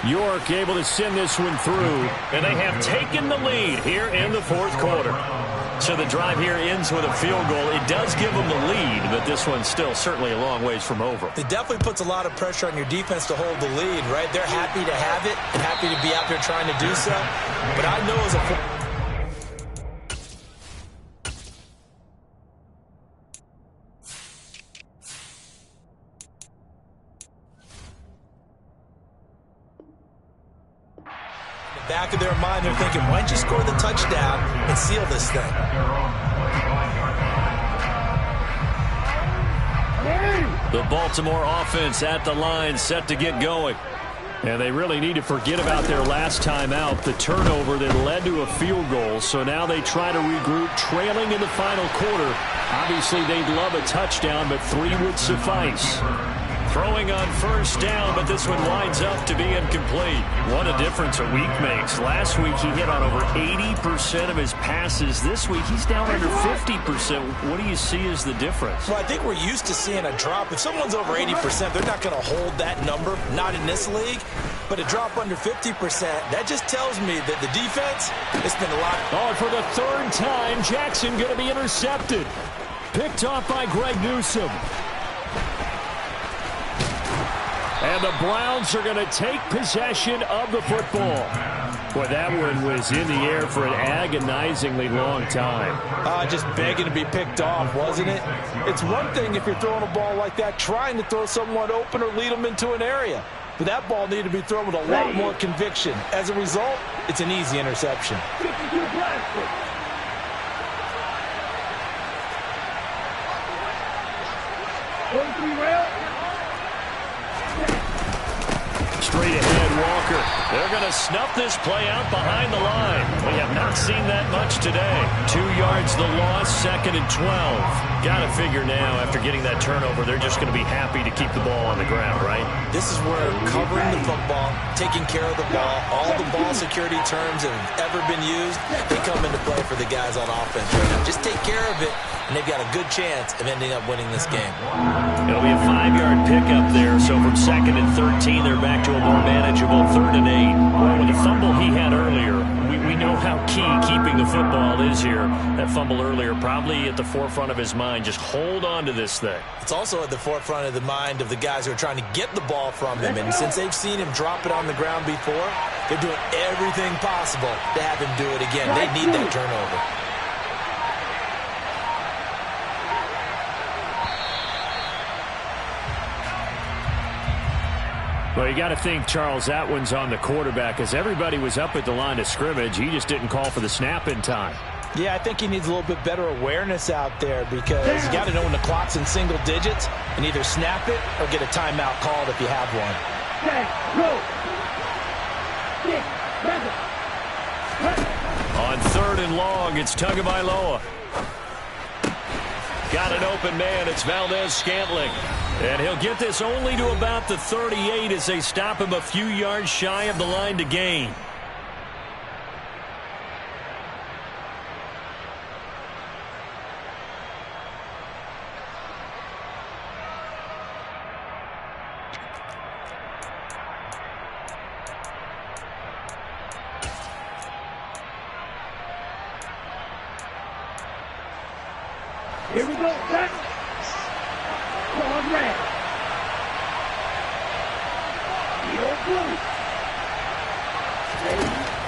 York able to send this one through, and they have taken the lead here in the fourth quarter. So the drive here ends with a field goal. It does give them the lead, but this one's still certainly a long ways from over. It definitely puts a lot of pressure on your defense to hold the lead, right? They're happy to have it and happy to be out there trying to do so. But I know as a... back of their mind, they're thinking, why don't you score the touchdown and seal this thing? The Baltimore offense at the line, set to get going. And they really need to forget about their last time out, the turnover that led to a field goal. So now they try to regroup, trailing in the final quarter. Obviously, they'd love a touchdown, but 3 would suffice. Throwing on first down, but this one winds up to be incomplete. What a difference a week makes. Last week, he hit on over 80% of his passes. This week, he's down under 50%. What do you see as the difference? Well, I think we're used to seeing a drop. If someone's over 80%, they're not going to hold that number, not in this league. But a drop under 50%, that just tells me that the defense, it's been a lot. Oh, and for the third time, Jackson going to be intercepted. Picked off by Greg Newsome. And the Browns are going to take possession of the football. Boy, that one was in the air for an agonizingly long time. Just begging to be picked off, wasn't it? It's one thing if you're throwing a ball like that, trying to throw someone open or lead them into an area. But that ball needed to be thrown with a lot more conviction. As a result, it's an easy interception. Straight ahead, Walker. They're going to snuff this play out behind the line. We have not seen that much today. 2 yards the loss, 2nd and 12. Got to figure now, after getting that turnover, they're just going to be happy to keep the ball on the ground, right? This is where covering the football, taking care of the ball, all the ball security terms that have ever been used, they come into play for the guys on offense right now. Just take care of it, and they've got a good chance of ending up winning this game. It'll be a 5-yard pickup there, so from 2nd and 13, they're back to a more manageable 3rd and 8. Well, with the fumble he had earlier, we know how key keeping the football is here. That fumble earlier probably at the forefront of his mind. Just hold on to this thing. It's also at the forefront of the mind of the guys who are trying to get the ball from him. And since they've seen him drop it on the ground before, they're doing everything possible to have him do it again. They need that turnover. Well, you got to think, Charles, that one's on the quarterback, as everybody was up at the line of scrimmage. He just didn't call for the snap in time. Yeah, I think he needs a little bit better awareness out there, because you got to know when the clock's in single digits and either snap it or get a timeout called if you have one. On 3rd and long, it's Tagovailoa. Got an open man. It's Valdez-Scantling. And he'll get this only to about the 38 as they stop him a few yards shy of the line to gain. Here we go. Set. Dog red. Heel blue.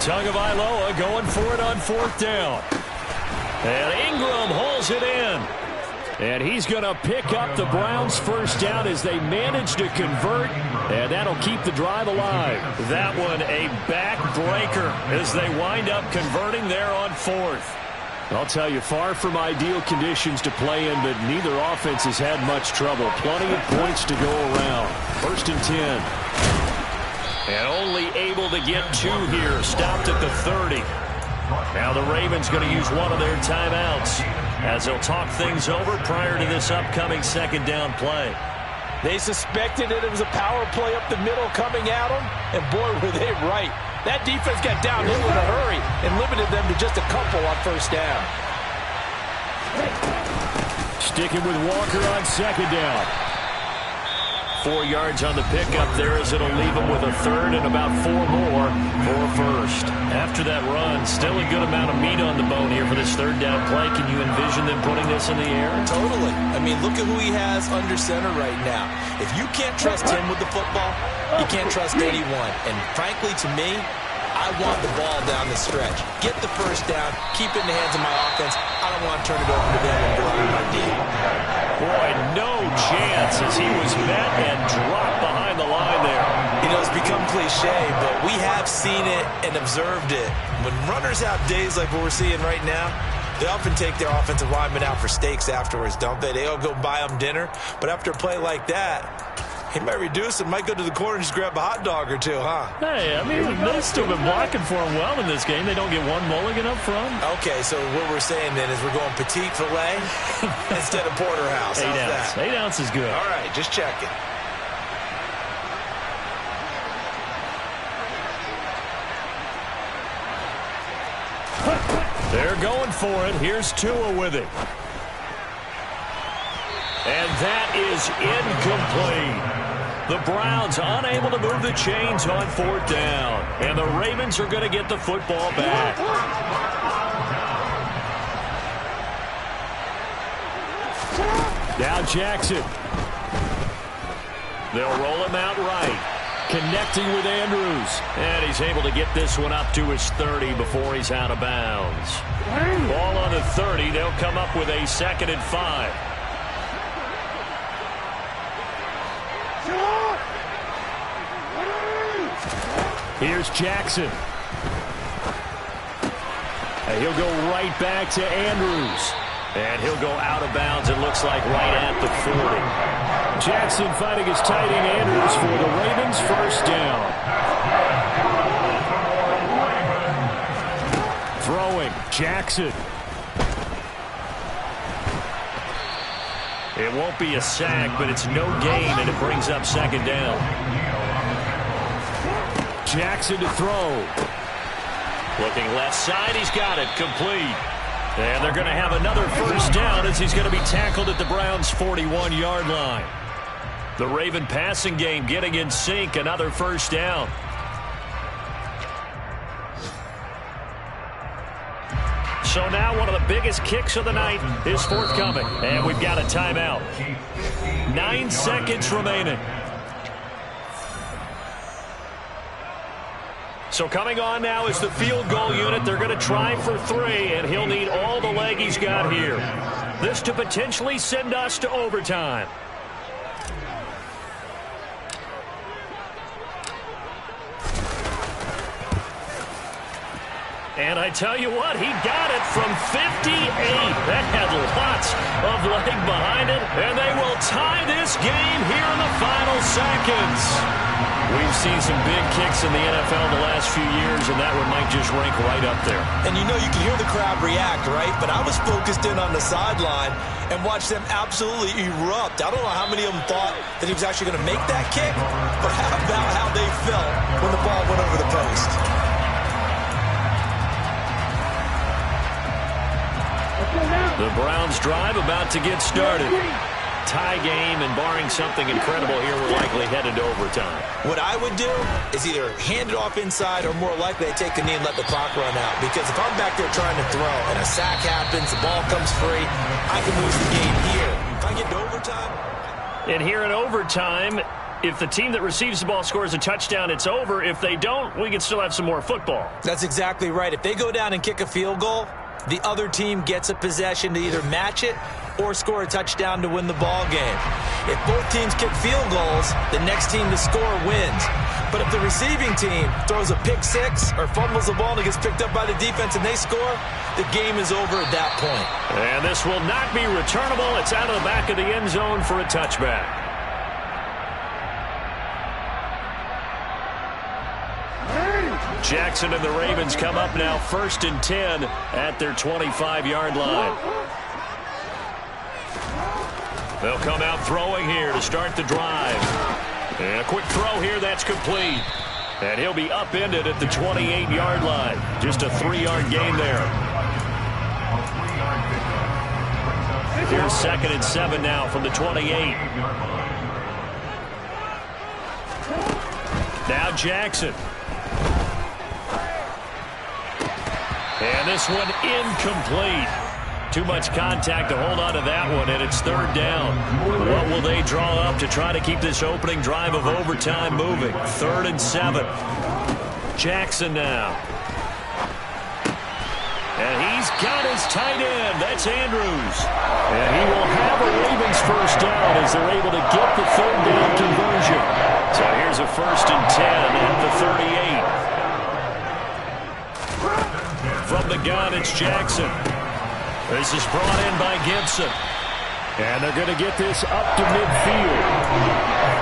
Tagovailoa going for it on 4th down. And Ingram hauls it in. And he's going to pick up the Browns' first down as they manage to convert. And that'll keep the drive alive. That one a backbreaker as they wind up converting there on 4th. I'll tell you, far from ideal conditions to play in, but neither offense has had much trouble. Plenty of points to go around. 1st and 10. And only able to get 2 here. Stopped at the 30. Now the Ravens going to use one of their timeouts as they'll talk things over prior to this upcoming 2nd down play. They suspected that it was a power play up the middle coming at them, and boy, were they right. That defense got downhill in a hurry and limited them to just a couple on 1st down. Sticking with Walker on 2nd down. 4 yards on the pickup there as it'll leave him with a 3rd and about 4 more for a 1st. After that run, still a good amount of meat on the bone here for this 3rd down play. Can you envision them putting this in the air? Totally. I mean, look at who he has under center right now. If you can't trust him with the football, you can't trust anyone. And frankly, to me, I want the ball down the stretch. Get the 1st down, keep it in the hands of my offense. I don't want to turn it over to them and rely on my D. Boy, no chance as he was met and dropped behind the line there. You know, it's become cliche, but we have seen it and observed it. When runners have days like what we're seeing right now, they often take their offensive linemen out for steaks afterwards, don't they? They all go buy them dinner. But after a play like that, he might reduce it, might go to the corner and just grab a hot dog or 2, huh? Hey, I mean, they've still been blocking for him well in this game. They don't get one mulligan up front. Okay, so what we're saying then is we're going petite filet instead of porterhouse. 8 How's ounce. that? 8 ounce is good. All right, just checking. They're going for it. Here's Tua with it. And that is incomplete. The Browns unable to move the chains on 4th down. And the Ravens are going to get the football back. Now Jackson. They'll roll him out right. Connecting with Andrews. And he's able to get this one up to his 30 before he's out of bounds. Ball on the 30. They'll come up with a 2nd and 5. Here's Jackson. And he'll go right back to Andrews. And he'll go out of bounds, it looks like, right at the 40. Jackson fighting his tight end Andrews for the Ravens' 1st down. Throwing, Jackson. It won't be a sack, but it's no gain, and it brings up 2nd down. Jackson to throw. Looking left side, he's got it, complete. And they're going to have another 1st down as he's going to be tackled at the Browns' 41-yard line. The Raven passing game getting in sync, another 1st down. So now one of the biggest kicks of the night is forthcoming. And we've got a timeout. 9 seconds remaining. So coming on now is the field goal unit. They're going to try for 3, and he'll need all the leg he's got here. This to potentially send us to overtime. And I tell you what, he got it from 58. That had lots of leg behind it, and they will tie this game here in the final seconds. We've seen some big kicks in the NFL the last few years, and that one might just rank right up there. And you know, you can hear the crowd react, right? But I was focused in on the sideline and watched them absolutely erupt. I don't know how many of them thought that he was actually going to make that kick, but how about how they felt when the ball went over the post? The Browns drive about to get started. tie game, and barring something incredible here, we're likely headed to overtime. What I would do is either hand it off inside or more likely I take a knee and let the clock run out. Because if I'm back there trying to throw and a sack happens, the ball comes free, I can lose the game here. If I get to overtime... And here in overtime, if the team that receives the ball scores a touchdown, it's over. If they don't, we can still have some more football. That's exactly right. If they go down and kick a field goal, the other team gets a possession to either match it or score a touchdown to win the ball game. If both teams kick field goals, the next team to score wins. But if the receiving team throws a pick six or fumbles the ball and it gets picked up by the defense and they score, the game is over at that point. And this will not be returnable. It's out of the back of the end zone for a touchback. Jackson and the Ravens come up now 1st and 10 at their 25-yard line. They'll come out throwing here to start the drive. And a quick throw here, that's complete. And he'll be upended at the 28-yard line. Just a 3-yard gain there. Here's 2nd and 7 now from the 28. Now Jackson. And this one incomplete. Too much contact to hold on to that one, and it's 3rd down. What will they draw up to try to keep this opening drive of overtime moving? 3rd and 7. Jackson now. And he's got his tight end. That's Andrews. And he will have a Ravens 1st down as they're able to get the 3rd down conversion. So here's a 1st and 10 at the 38. From the gun, it's Jackson. This is brought in by Gibson. And they're going to get this up to midfield.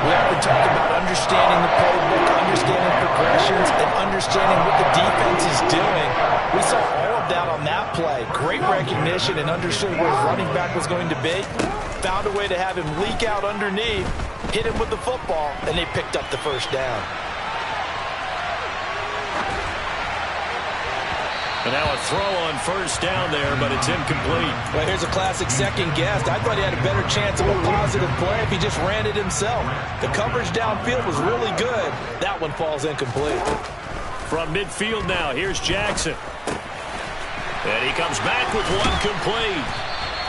We have to talk about understanding the playbook, understanding progressions, and understanding what the defense is doing. We saw all of that on that play. Great recognition and understood where his running back was going to be. Found a way to have him leak out underneath, hit him with the football, and they picked up the 1st down. And now a throw on 1st down there, but it's incomplete. Well, here's a classic second guess. I thought he had a better chance of a positive play if he just ran it himself. The coverage downfield was really good. That one falls incomplete. From midfield now, here's Jackson. And he comes back with one complete.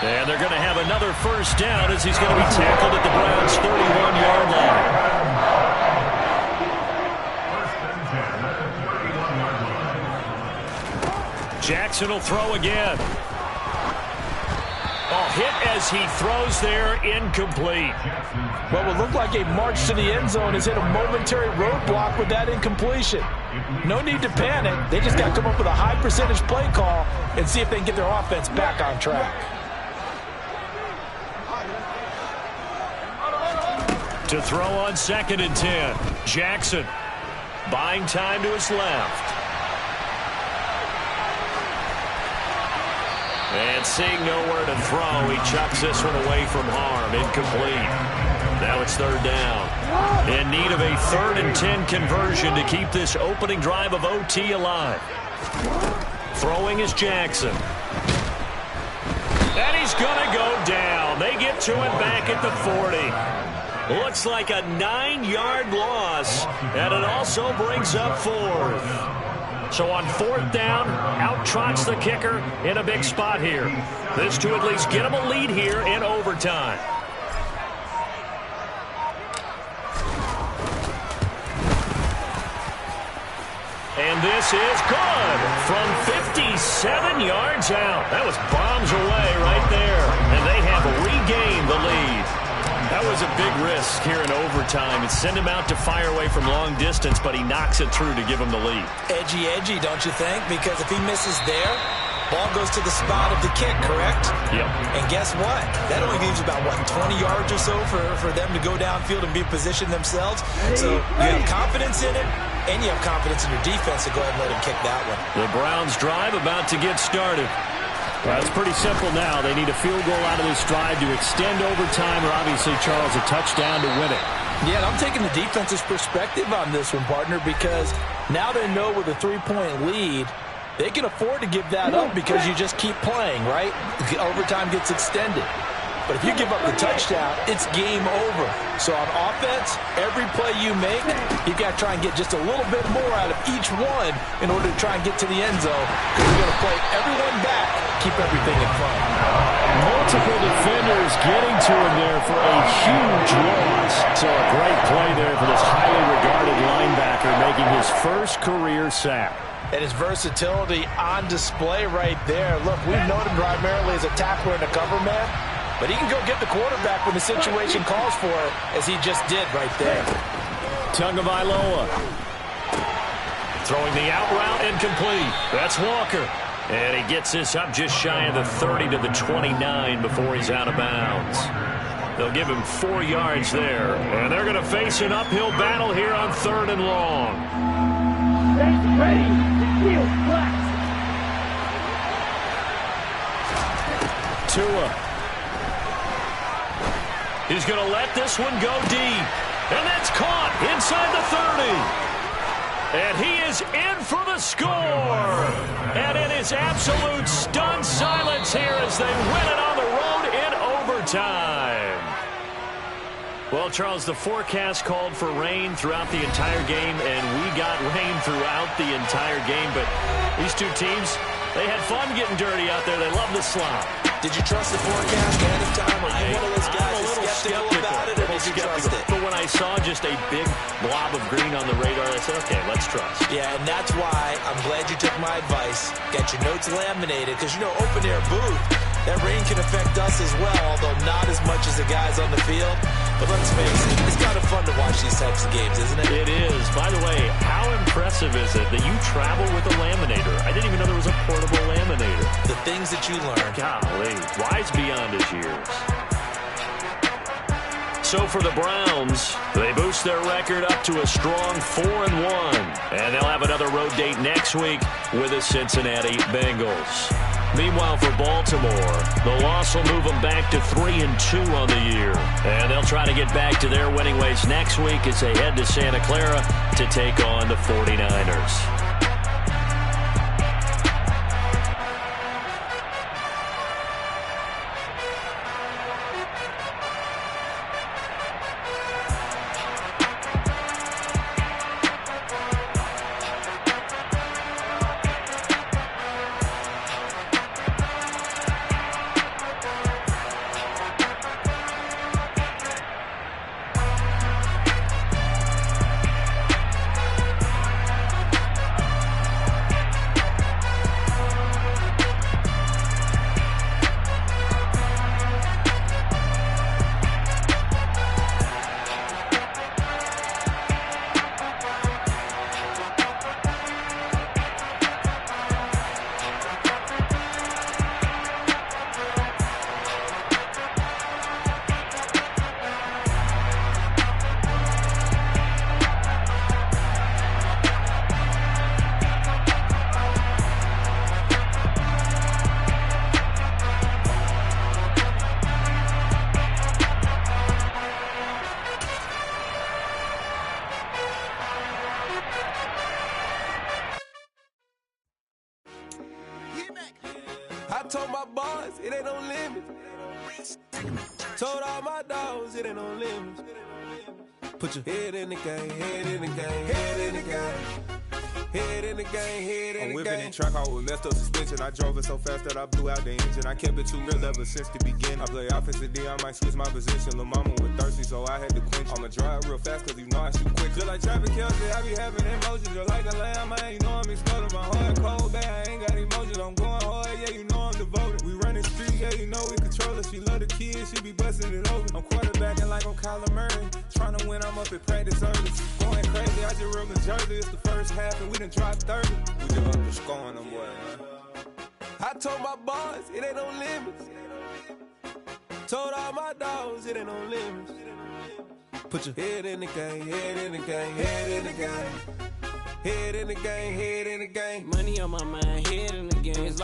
And they're going to have another 1st down as he's going to be tackled at the Browns' 31-yard line. Jackson will throw again. Oh, hit as he throws there, incomplete. What would look like a march to the end zone has hit a momentary roadblock with that incompletion. No need to panic. They just got to come up with a high percentage play call and see if they can get their offense back on track. To throw on 2nd and 10. Jackson buying time to his left. And seeing nowhere to throw, he chucks this one away from harm. Incomplete. Now it's 3rd down. In need of a 3rd and 10 conversion to keep this opening drive of OT alive. Throwing is Jackson. And he's going to go down. They get to him back at the 40. Looks like a 9-yard loss, and it also brings up 4th. So on 4th down, out trots the kicker in a big spot here. This to at least get him a lead here in overtime. And this is good from 57 yards out. That was bombs away right there. And they have regained the lead. That was a big risk here in overtime. It sent him out to fire away from long distance, but he knocks it through to give him the lead. Edgy, don't you think? Because if he misses there, ball goes to the spot of the kick, correct? Yep. And guess what? That only leaves about, 20 yards or so for them to go downfield and be positioned themselves. So you have confidence in it, and you have confidence in your defense to go ahead and let him kick that one. The Browns drive about to get started. Well, it's pretty simple now. They need a field goal out of this drive to extend overtime, or obviously, Charles, a touchdown to win it. Yeah, and I'm taking the defense's perspective on this one, partner, because now they know with a 3-point lead, they can afford to give that up because you just keep playing, right? The overtime gets extended. But if you give up the touchdown, it's game over. So on offense, every play you make, you've got to try and get just a little bit more out of each one in order to try and get to the end zone, because you're going to play everyone back, keep everything in front. Multiple defenders getting to him there for a huge loss. So a great play there for this highly regarded linebacker making his first career sack. And his versatility on display right there. Look, we've known him primarily as a tackler and a cover man, but he can go get the quarterback when the situation calls for it, as he just did right there. Tagovailoa throwing the out route incomplete. That's Walker. And he gets this up just shy of the 30 to the 29 before he's out of bounds. They'll give him 4 yards there. And they're going to face an uphill battle here on 3rd and long. Ready. Field flat. Tua. He's going to let this one go deep. And that's caught inside the 30. And he is in for the score. And it is absolute stunned silence here as they win it on the road in overtime. Well, Charles, the forecast called for rain throughout the entire game, and we got rain throughout the entire game. But these two teams, they had fun getting dirty out there. They love the slop. Did you trust the forecast ahead of time? Are you one of those guys I'm a little skeptical about it, or did you trust it? But when I saw just a big blob of green on the radar, I said, okay, let's trust. Yeah, and that's why I'm glad you took my advice. Get your notes laminated, because, you know, open-air booth, that rain can affect us as well, although not as much as the guys on the field. But let's face it, it's kind of fun to watch these types of games, isn't it? It is. By the way, how impressive is it that you travel with a laminator? I didn't even know there was a portable laminator. The things that you learn. Golly, wise beyond his years. So for the Browns, they boost their record up to a strong 4-1. And they'll have another road date next week with the Cincinnati Bengals. Meanwhile, for Baltimore, the loss will move them back to 3-2 on the year. And they'll try to get back to their winning ways next week as they head to Santa Clara to take on the 49ers. I told my boss, it ain't no limit. Told all my dogs, it ain't no limit. Put your head in the game, head in the game, head in the game. Head in the game, head in the game. I'm whipping in track out with messed up suspension. I drove it so fast that I blew out the engine. I kept it too real ever since the beginning. I play offensive D, I might switch my position. Lil' mama was thirsty, so I had to quench. I'ma drive real fast, cause you know I shoot quick. Just like Travis Kelce, I be having emotions. Just like a lamb, man, you know I'm exploding. My heart cold, bad, I ain't got emotions. I'm going hard, yeah, you know I'm devoted. We running streets, yeah, you know we control it. She love the kids, she be busting it over. I'm quarterbacking like I'm Kyler Murray. Trying to win, I'm up at practice early. Going crazy, I just real the jersey. It's the first half, and we done dropped 30. We just up to scoring them, boy, man. I told my boss, it ain't no limits. Told all my dogs, it ain't no limits. Put your head in the game, head in the game, head in the game. Head in the game, head in the game. Money on my mind, head in the game. It's like